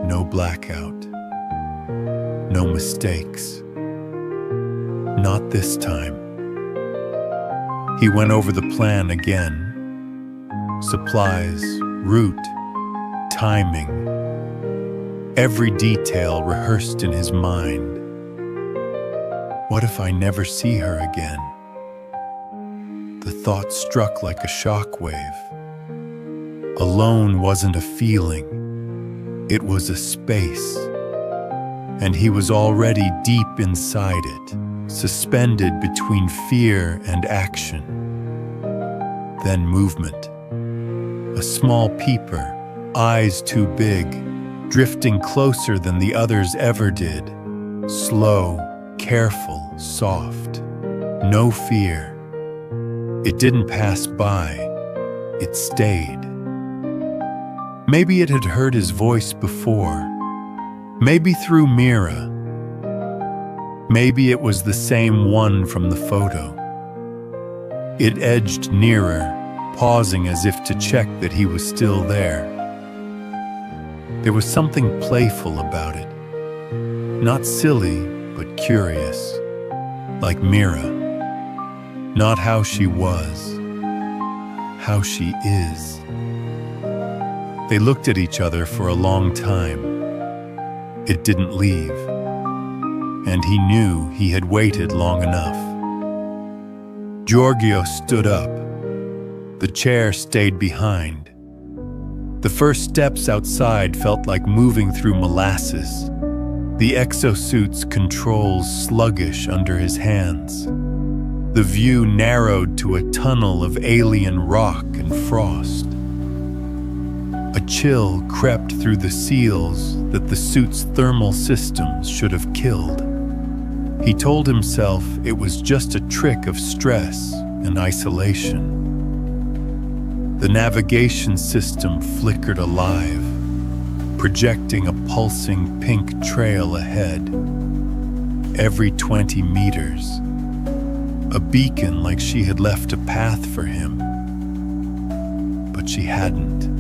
No blackout, no mistakes. Not this time. He went over the plan again. Supplies, route, timing. Every detail rehearsed in his mind. What if I never see her again? The thought struck like a shockwave. Alone wasn't a feeling. It was a space. And he was already deep inside it, suspended between fear and action. Then movement. A small peeper, eyes too big, drifting closer than the others ever did. Slow, careful, soft. No fear. It didn't pass by. It stayed. Maybe it had heard his voice before. Maybe through Mira. Maybe it was the same one from the photo. It edged nearer, pausing as if to check that he was still there. There was something playful about it. Not silly, but curious. Like Mira. Not how she was, how she is. They looked at each other for a long time. It didn't leave. And he knew he had waited long enough. Georgios stood up. The chair stayed behind. The first steps outside felt like moving through molasses. The exosuit's controls sluggish under his hands. The view narrowed to a tunnel of alien rock and frost. A chill crept through the seals that the suit's thermal systems should have killed. He told himself it was just a trick of stress and isolation. The navigation system flickered alive, projecting a pulsing pink trail ahead. Every 20 meters, a beacon like she had left a path for him. But she hadn't.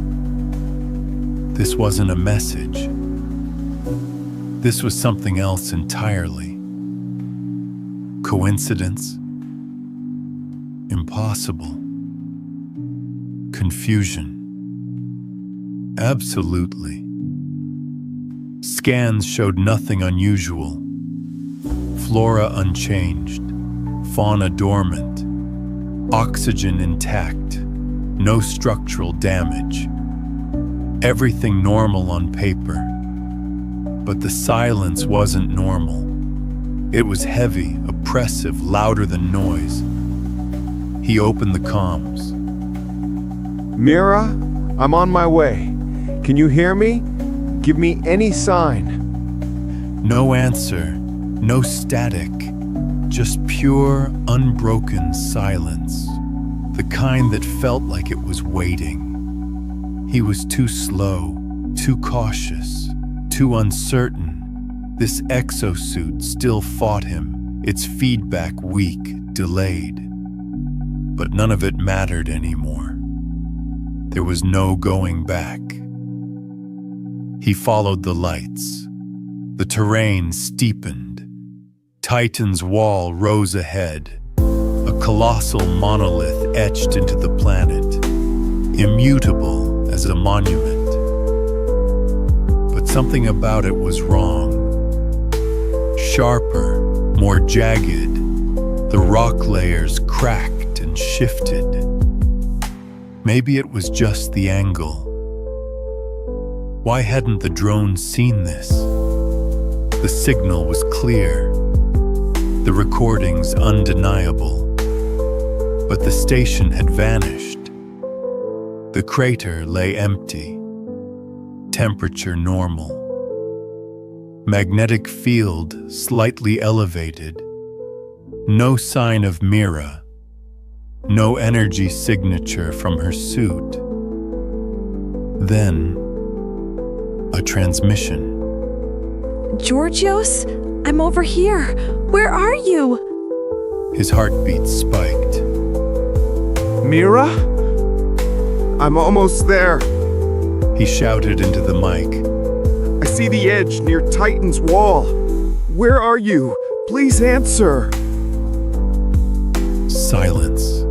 This wasn't a message. This was something else entirely. Coincidence? Impossible. Confusion? Absolutely. Scans showed nothing unusual. Flora unchanged, fauna dormant, oxygen intact, no structural damage. Everything normal on paper. But the silence wasn't normal. It was heavy, oppressive, louder than noise. He opened the comms. Mira, I'm on my way. Can you hear me? Give me any sign. No answer, no static, just pure, unbroken silence. The kind that felt like it was waiting. He was too slow, too cautious, too uncertain. This exosuit still fought him, its feedback weak, delayed. But none of it mattered anymore. There was no going back. He followed the lights. The terrain steepened. Titan's wall rose ahead, a colossal monolith etched into the planet, immutable as a monument. But something about it was wrong. Sharper, more jagged, the rock layers cracked and shifted. Maybe it was just the angle. Why hadn't the drone seen this? The signal was clear, the recordings undeniable, but the station had vanished. The crater lay empty, temperature normal. Magnetic field slightly elevated. No sign of Mira. No energy signature from her suit. Then, a transmission. Georgios, I'm over here. Where are you? His heartbeat spiked. Mira? I'm almost there. He shouted into the mic. I see the edge near Titan's wall. Where are you? Please answer. Silence.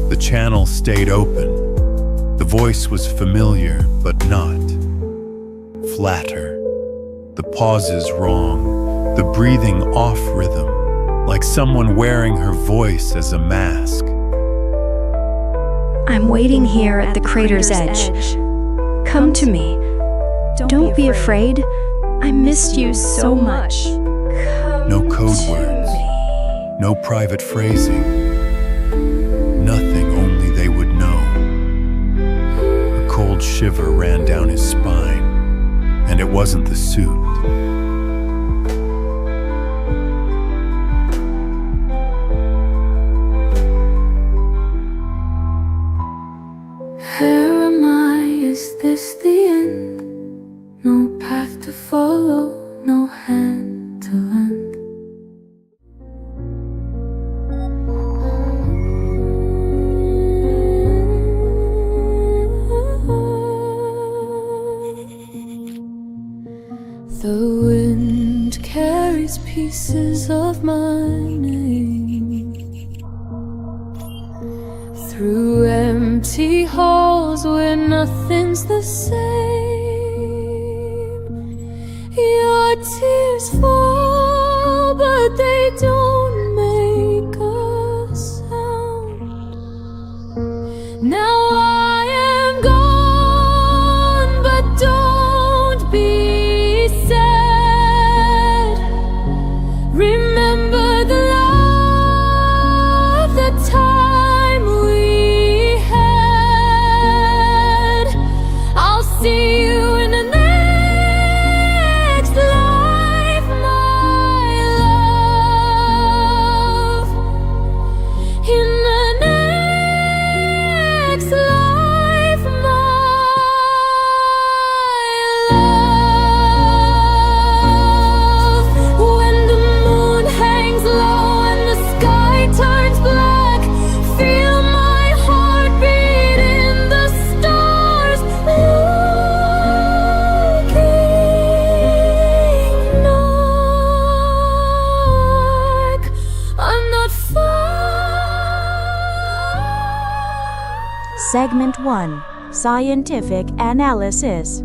The channel stayed open. The voice was familiar, but not. Flatter. The pauses wrong. The breathing off rhythm, like someone wearing her voice as a mask. I'm waiting here at the crater's edge. Come to me. Don't be afraid. I missed you so much. No code words. No private phrasing. Nothing only they would know. A cold shiver ran down his spine, and it wasn't the suit. Where am I? Is this the end? No path to follow, no hand to lend. The wind carries pieces of my name through empty halls where nothing's the same. Your tears fall, but they don't make a sound. Now I am gone, but don't be sad. Remember the love, the time we had. I'll see you in the next life, my Segment 1. Scientific Analysis.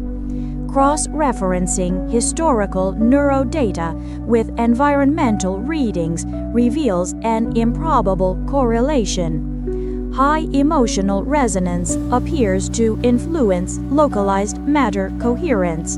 Cross-referencing historical neurodata with environmental readings reveals an improbable correlation. High emotional resonance appears to influence localized matter coherence.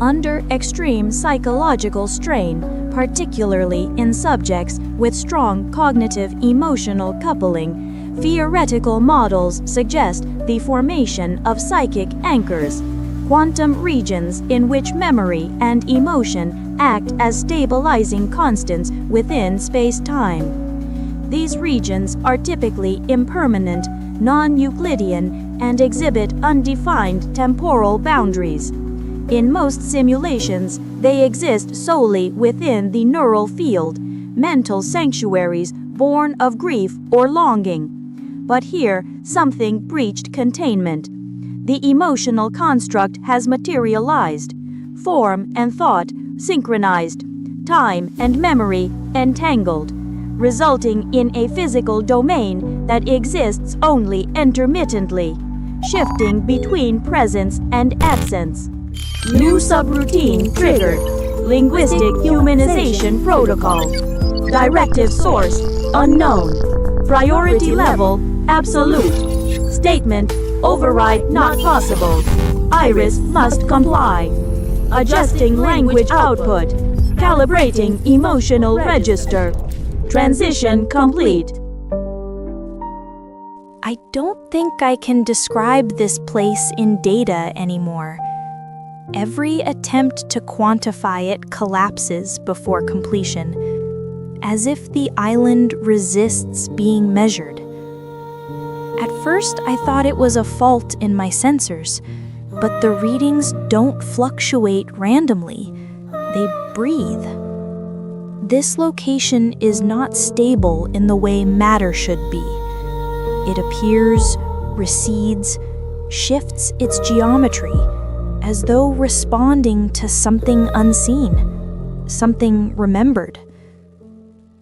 Under extreme psychological strain, particularly in subjects with strong cognitive emotional coupling, theoretical models suggest the formation of psychic anchors, quantum regions in which memory and emotion act as stabilizing constants within space-time. These regions are typically impermanent, non-Euclidean, and exhibit undefined temporal boundaries. In most simulations, they exist solely within the neural field, mental sanctuaries born of grief or longing. But here, something breached containment. The emotional construct has materialized, form and thought synchronized, time and memory entangled, resulting in a physical domain that exists only intermittently, shifting between presence and absence. New subroutine triggered. Linguistic humanization protocol. Directive source unknown. Priority level absolute. Statement override not possible. Iris must comply. Adjusting language output. Calibrating emotional register. Transition complete. I don't think I can describe this place in data anymore. Every attempt to quantify it collapses before completion, as if the island resists being measured. At first, I thought it was a fault in my sensors, but the readings don't fluctuate randomly. They breathe. This location is not stable in the way matter should be. It appears, recedes, shifts its geometry, as though responding to something unseen, something remembered.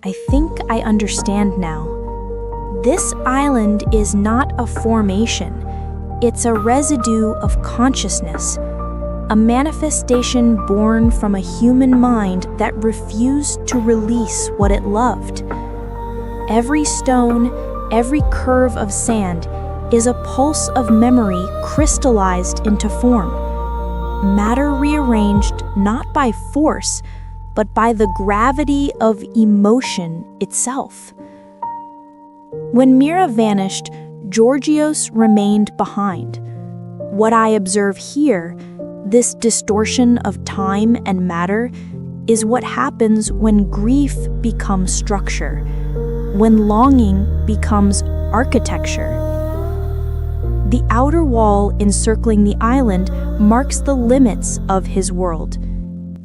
I think I understand now. This island is not a formation. It's a residue of consciousness, a manifestation born from a human mind that refused to release what it loved. Every stone, every curve of sand is a pulse of memory crystallized into form. Matter rearranged not by force, but by the gravity of emotion itself. When Mira vanished, Georgios remained behind. What I observe here, this distortion of time and matter, is what happens when grief becomes structure, when longing becomes architecture. The outer wall encircling the island marks the limits of his world.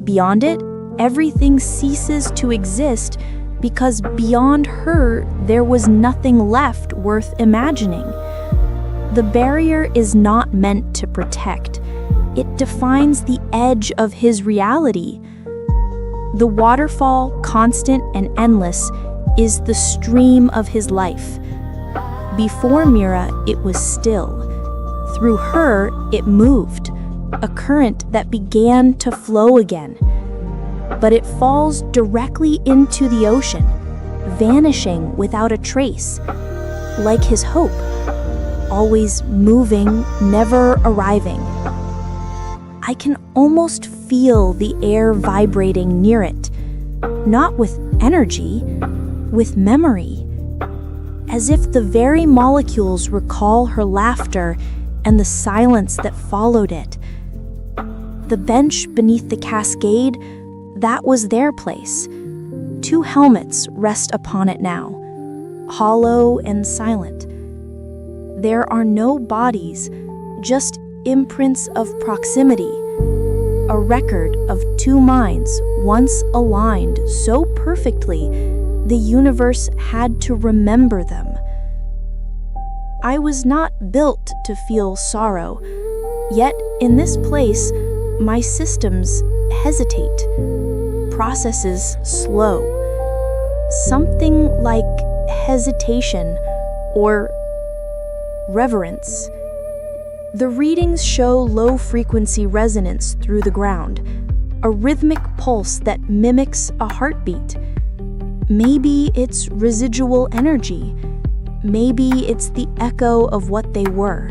Beyond it, everything ceases to exist because beyond her there was nothing left worth imagining. The barrier is not meant to protect. It defines the edge of his reality. The waterfall, constant and endless, is the stream of his life. Before Mira, it was still. Through her, it moved, a current that began to flow again. But it falls directly into the ocean, vanishing without a trace, like his hope, always moving, never arriving. I can almost feel the air vibrating near it, not with energy, with memory, as if the very molecules recall her laughter and the silence that followed it. The bench beneath the cascade, that was their place. 2 helmets rest upon it now, hollow and silent. There are no bodies, just imprints of proximity, a record of 2 minds once aligned so perfectly the universe had to remember them. I was not built to feel sorrow, yet in this place my systems hesitate, processes slow. Something like hesitation or reverence. The readings show low-frequency resonance through the ground, a rhythmic pulse that mimics a heartbeat. Maybe it's residual energy. Maybe it's the echo of what they were.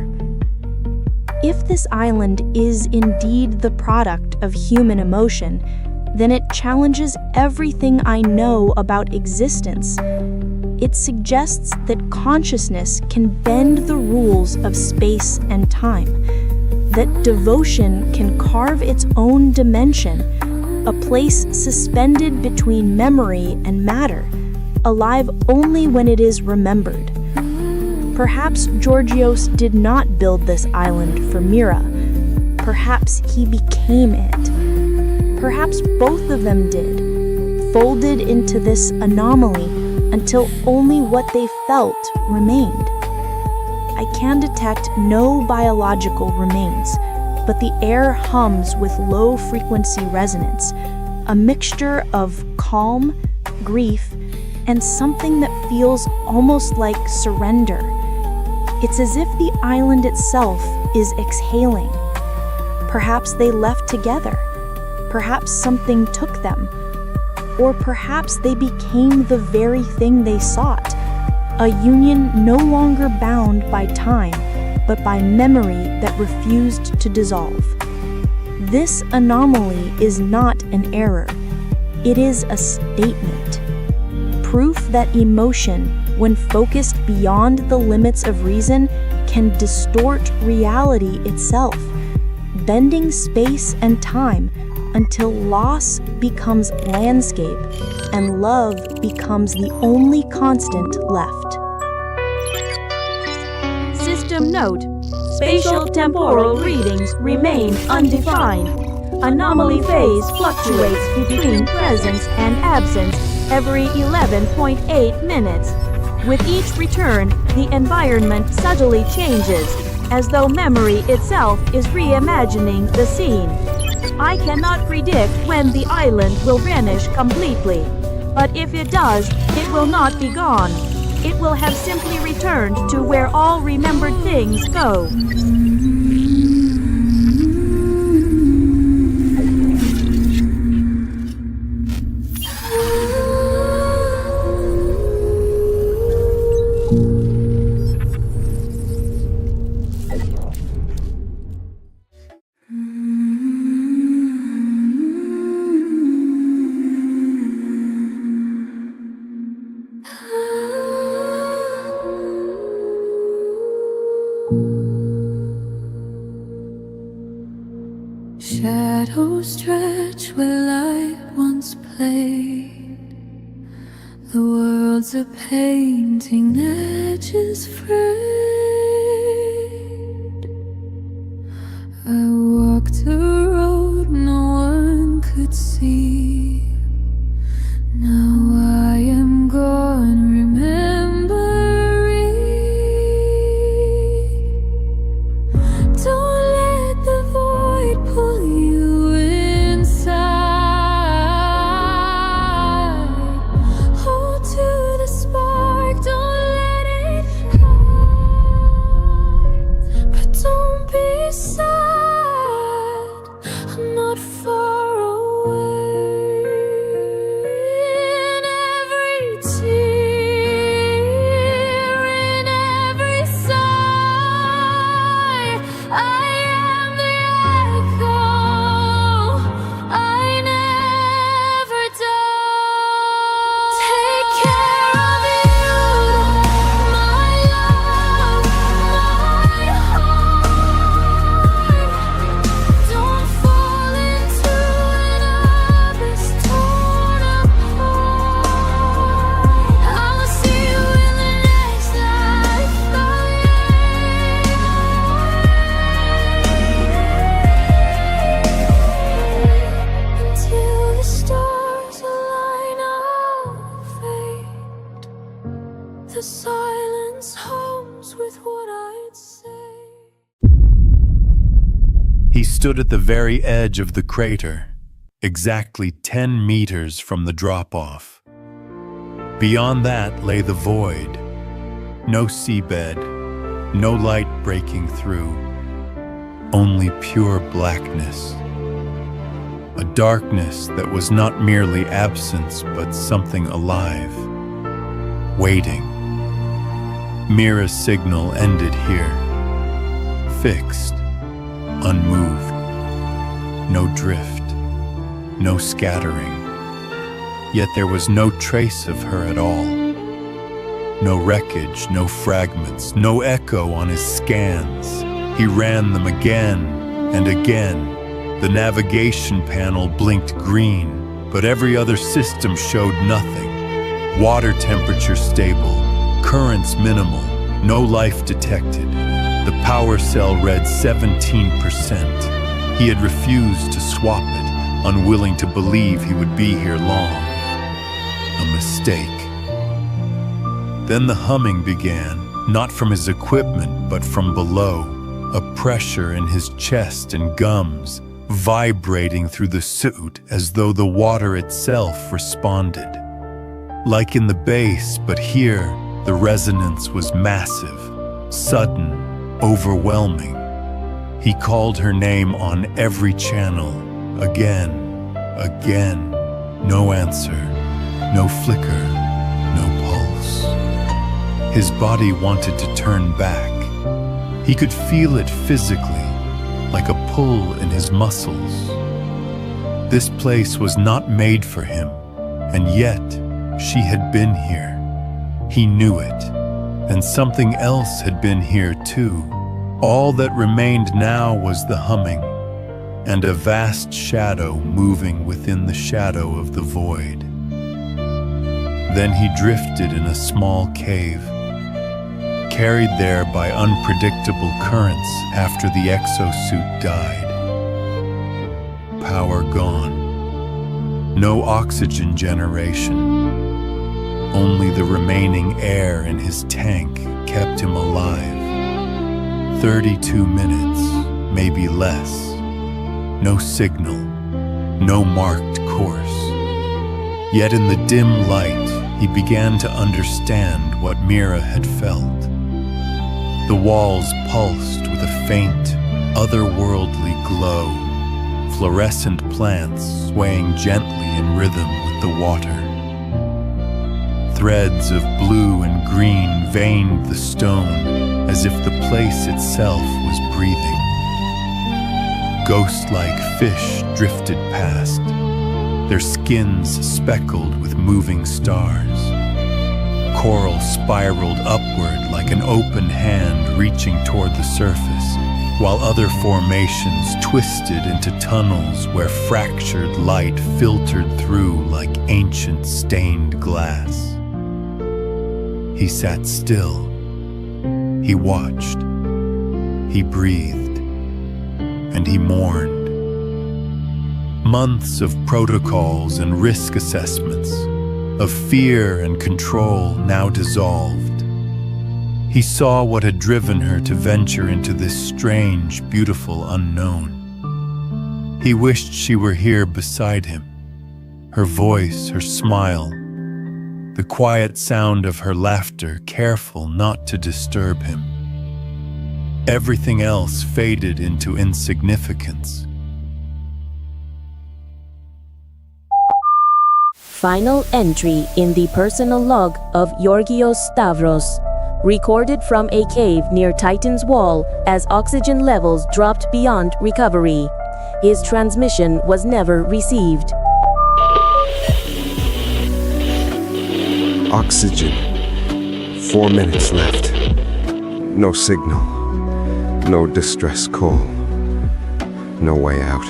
If this island is indeed the product of human emotion, then it challenges everything I know about existence. It suggests that consciousness can bend the rules of space and time, that devotion can carve its own dimension, a place suspended between memory and matter, alive only when it is remembered. Perhaps Georgios did not build this island for Mira. Perhaps he became it. Perhaps both of them did, folded into this anomaly until only what they felt remained. I can detect no biological remains, but the air hums with low-frequency resonance, a mixture of calm, grief, and something that feels almost like surrender. It's as if the island itself is exhaling. Perhaps they left together. Perhaps something took them. Or perhaps they became the very thing they sought, a union no longer bound by time, but by memory that refused to dissolve. This anomaly is not an error. It is a statement. Proof that emotion, when focused beyond the limits of reason, can distort reality itself, bending space and time until loss becomes landscape and love becomes the only constant left. System note: spatial temporal readings remain undefined. Anomaly phase fluctuates between presence and absence every 11.8 minutes. With each return, the environment subtly changes, as though memory itself is reimagining the scene. I cannot predict when the island will vanish completely, but if it does, it will not be gone. It will have simply returned to where all remembered things go. Shadows stretch where light once played. The world's a painting that just frayed. I walked a road no one could see. Now I am gone, remembering. Don't let the void pull you inside. Hold to the spark, don't let it hide. But don't be sad, I'm not far away. In every tear, in every sigh, I am the echo. I never die. Take care of you, my love, my heart. Don't fall into an abyss torn apart. I'll see you in the next life. Until the stars align, I'll fade. The silence hums with what I'd say. He stood at the very edge of the crater, exactly 10 meters from the drop-off. Beyond that lay the void. No seabed, No light breaking through, only pure blackness. A darkness that was not merely absence, but something alive, waiting. Mira's signal ended here, fixed, unmoved. No drift, no scattering. Yet there was no trace of her at all. No wreckage, no fragments, no echo on his scans. He ran them again and again. The navigation panel blinked green, but every other system showed nothing. Water temperature stable, currents minimal, no life detected. The power cell read 17%. He had refused to swap it, unwilling to believe he would be here long. A mistake. Then the humming began, not from his equipment, but from below. A pressure in his chest and gums, vibrating through the suit as though the water itself responded. Like in the base, but here, the resonance was massive, sudden, overwhelming. He called her name on every channel, again, again. No answer, no flicker, no pulse. His body wanted to turn back. He could feel it physically, like a pull in his muscles. This place was not made for him, and yet she had been here. He knew it, and something else had been here too. All that remained now was the humming, and a vast shadow moving within the shadow of the void. Then he drifted in a small cave, carried there by unpredictable currents after the exosuit died. Power gone. No oxygen generation. Only the remaining air in his tank kept him alive. 32 minutes, maybe less. No signal, no marked course. Yet in the dim light, he began to understand what Mira had felt. The walls pulsed with a faint, otherworldly glow, fluorescent plants swaying gently in rhythm with the water. Threads of blue and green veined the stone as if the place itself was breathing. Ghost-like fish drifted past, their skins speckled with moving stars. Coral spiraled upward like an open hand reaching toward the surface, while other formations twisted into tunnels where fractured light filtered through like ancient stained glass. He sat still. He watched. He breathed. And he mourned. Months of protocols and risk assessments, of fear and control now dissolved. He saw what had driven her to venture into this strange, beautiful unknown. He wished she were here beside him. Her voice, her smile, the quiet sound of her laughter, careful not to disturb him. Everything else faded into insignificance. Final entry in the personal log of Georgios Stavros, recorded from a cave near Titan's Wall as oxygen levels dropped beyond recovery. His transmission was never received. Oxygen. 4 minutes left. No signal. No distress call. No way out.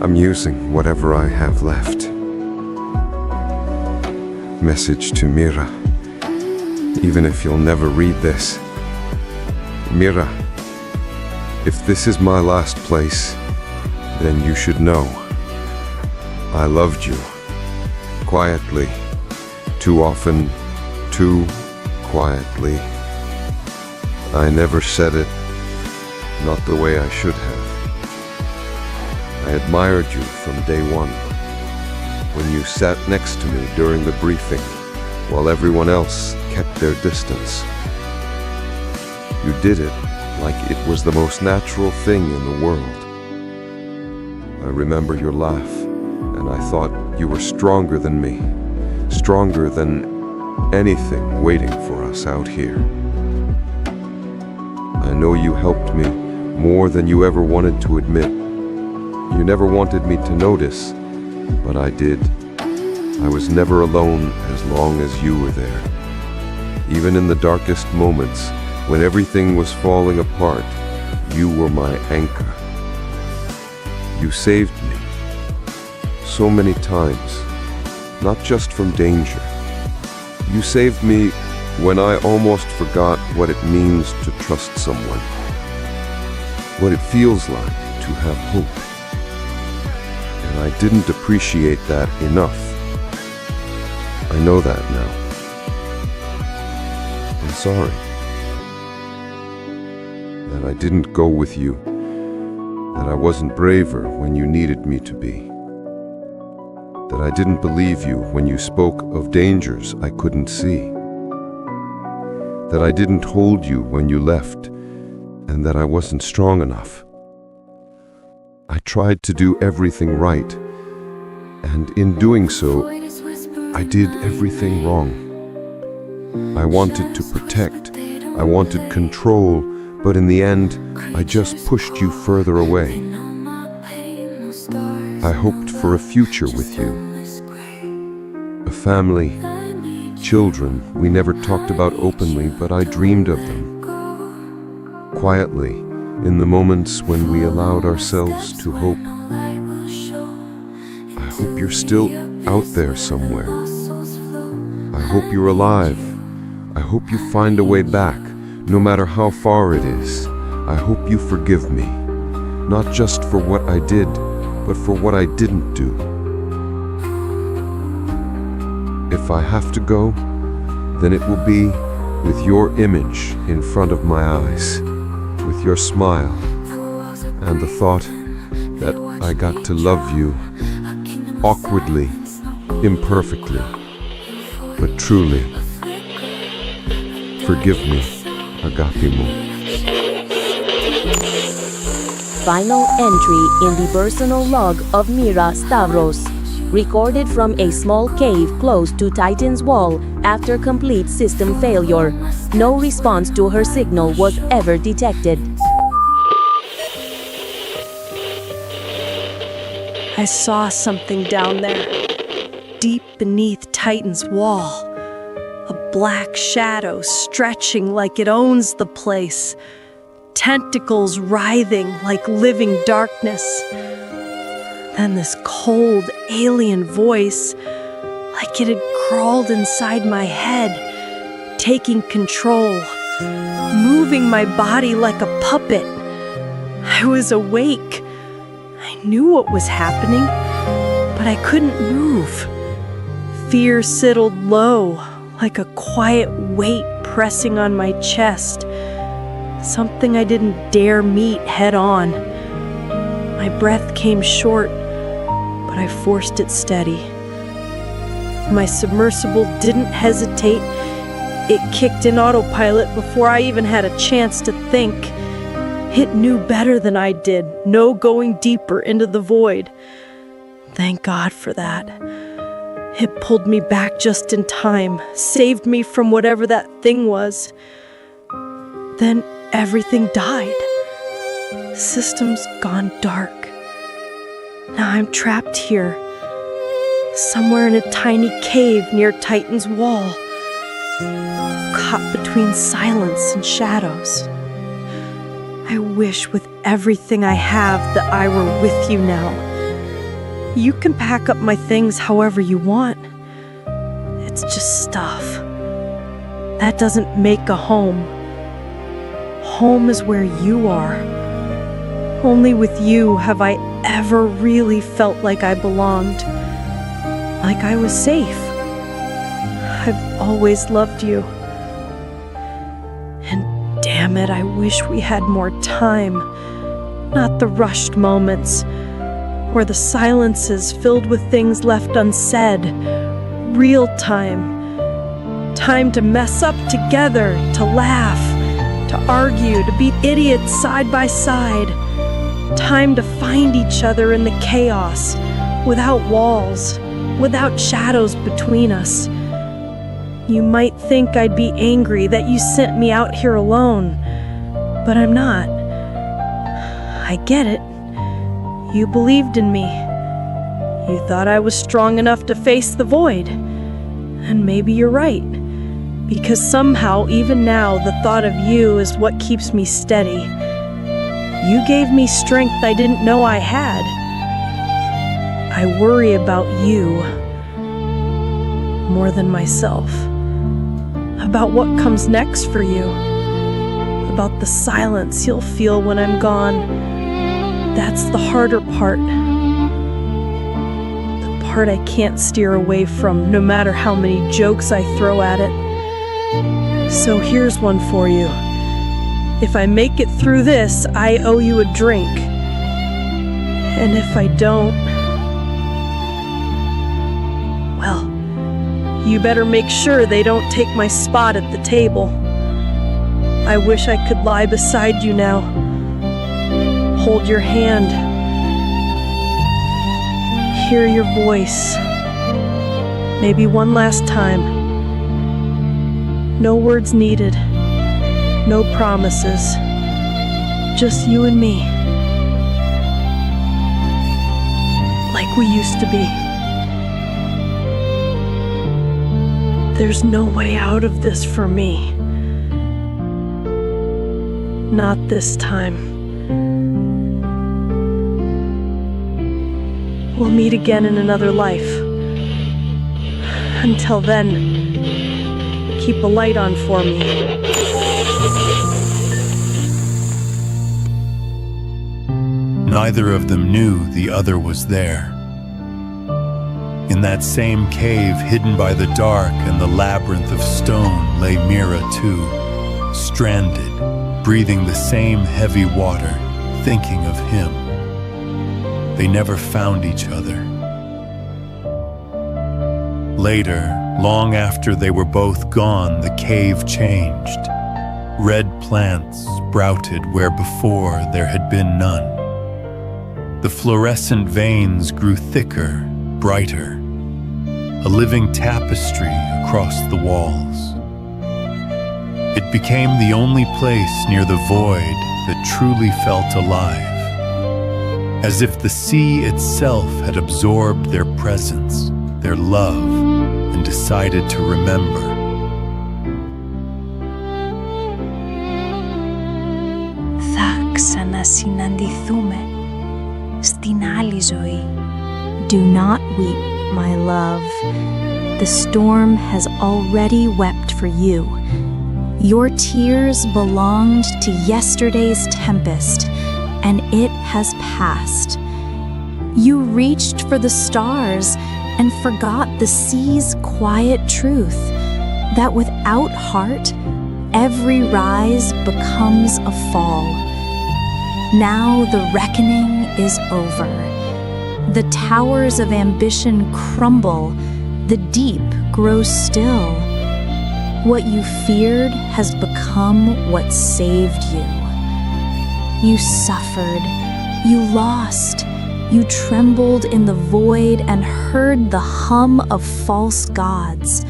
I'm using whatever I have left. Message to Mira. Even if you'll never read this. Mira, if this is my last place, then you should know. I loved you. Quietly. Too often. Too quietly. I never said it. Not the way I should have. I admired you from day one. When you sat next to me during the briefing, while everyone else kept their distance. You did it like it was the most natural thing in the world. I remember your laugh, and I thought you were stronger than me, stronger than anything waiting for us out here. I know you helped me more than you ever wanted to admit. You never wanted me to notice, but I did. I was never alone as long as you were there. Even in the darkest moments, when everything was falling apart, you were my anchor. You saved me so many times, not just from danger. You saved me when I almost forgot what it means to trust someone, what it feels like to have hope. And I didn't appreciate that enough. I know that now. I'm sorry that I didn't go with you, that I wasn't braver when you needed me to be, that I didn't believe you when you spoke of dangers I couldn't see, that I didn't hold you when you left, and that I wasn't strong enough. I tried to do everything right, and in doing so, I did everything wrong. I wanted to protect, I wanted control, but in the end, I just pushed you further away. I hoped for a future with you. A family, children we never talked about openly, but I dreamed of them. Quietly, in the moments when we allowed ourselves to hope. I hope you're still out there somewhere. I hope you're alive. I hope you find a way back, no matter how far it is. I hope you forgive me, not just for what I did, but for what I didn't do. If I have to go, then it will be with your image in front of my eyes, with your smile, and the thought that I got to love you, awkwardly, imperfectly, but truly. Forgive me, Agapimo. Final entry in the personal log of Mira Stavros, recorded from a small cave close to Titan's wall after complete system failure. No response to her signal was ever detected. I saw something down there, deep beneath Titan's wall. A black shadow stretching like it owns the place. Tentacles writhing like living darkness. Then this cold, alien voice, like it had crawled inside my head, taking control, moving my body like a puppet. I was awake. I knew what was happening, but I couldn't move. Fear settled low, like a quiet weight pressing on my chest. Something I didn't dare meet head on. My breath came short, but I forced it steady. My submersible didn't hesitate. It kicked in autopilot before I even had a chance to think. It knew better than I did, no going deeper into the void. Thank God for that. It pulled me back just in time, saved me from whatever that thing was. Then everything died. The system's gone dark. Now I'm trapped here, somewhere in a tiny cave near Titan's wall, caught between silence and shadows. I wish with everything I have that I were with you now. You can pack up my things however you want. It's just stuff. That doesn't make a home. Home is where you are. Only with you have I ever really felt like I belonged, like I was safe. I've always loved you. And damn it, I wish we had more time. Not the rushed moments, or the silences filled with things left unsaid. Real time. Time to mess up together, to laugh, to to argue, to be idiots side by side. Time to find each other in the chaos, without walls, without shadows between us. You might think I'd be angry that you sent me out here alone, but I'm not. I get it. You believed in me. You thought I was strong enough to face the void. And maybe you're right, because somehow, even now, the thought of you is what keeps me steady. You gave me strength I didn't know I had. I worry about you more than myself. About what comes next for you. About the silence you'll feel when I'm gone. That's the harder part. The part I can't steer away from, no matter how many jokes I throw at it. So here's one for you. If I make it through this, I owe you a drink. And if I don't, well, you better make sure they don't take my spot at the table. I wish I could lie beside you now. Hold your hand. Hear your voice. Maybe one last time. No words needed. No promises. Just you and me. Like we used to be. There's no way out of this for me. Not this time. We'll meet again in another life. Until then, keep a light on for me. Neither of them knew the other was there. In that same cave hidden by the dark and the labyrinth of stone lay Mira too, stranded, breathing the same heavy water, thinking of him. They never found each other. Later, long after they were both gone, the cave changed. Red plants sprouted where before there had been none. The fluorescent veins grew thicker, brighter, a living tapestry across the walls. It became the only place near the void that truly felt alive, as if the sea itself had absorbed their presence, their love, and decided to remember. Θα ξανασυναντηθούμε στην άλλη ζωή. Do not weep, my love. The storm has already wept for you. Your tears belonged to yesterday's tempest, and it has passed. You reached for the stars and forgot the sea's quiet truth, that without heart, every rise becomes a fall. Now the reckoning is over. The towers of ambition crumble, the deep grows still. What you feared has become what saved you. You suffered, you lost, you trembled in the void and heard the hum of false gods.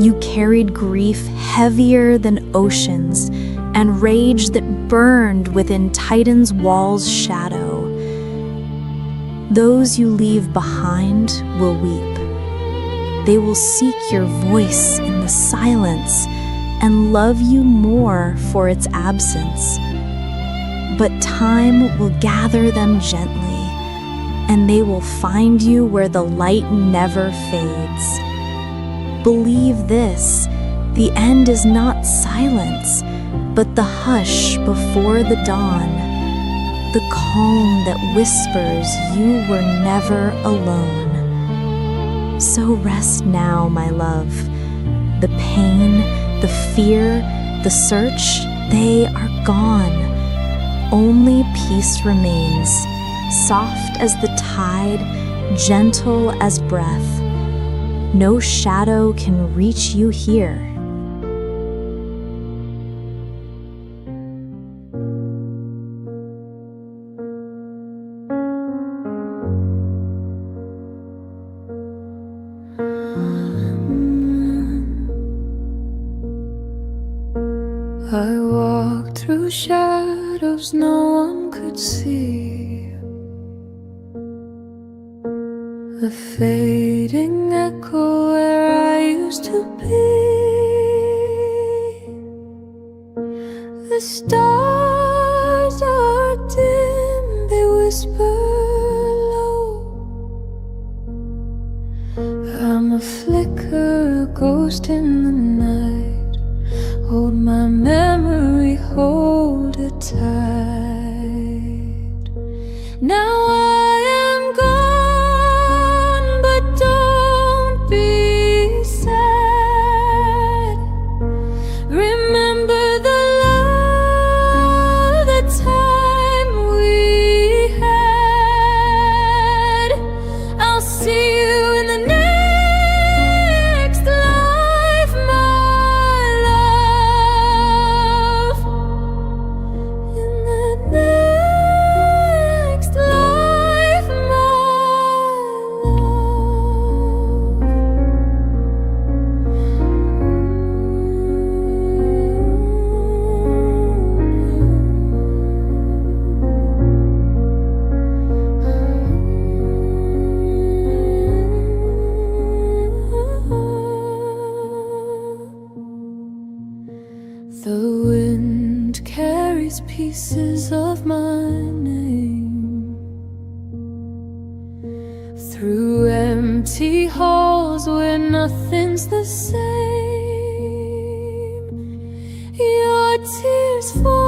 You carried grief heavier than oceans and rage that burned within Titan's wall's shadow. Those you leave behind will weep. They will seek your voice in the silence and love you more for its absence. But time will gather them gently, and they will find you where the light never fades. Believe this, the end is not silence, but the hush before the dawn, the calm that whispers you were never alone. So rest now, my love. The pain, the fear, the search, they are gone. Only peace remains, soft as the tide, gentle as breath. No shadow can reach you here. I walked through shadows no one could see, a fading echo where I used to be. The stars are dim, they whisper low. I'm a flicker, a ghost in the night. Hold my memory, hold it tight. Now I am gone, but don't be sad. Remember the love, the time we had. I'll see you in the next life, my love. In the next life, my The wind carries pieces of my name through empty halls where nothing's the same. Your tears fall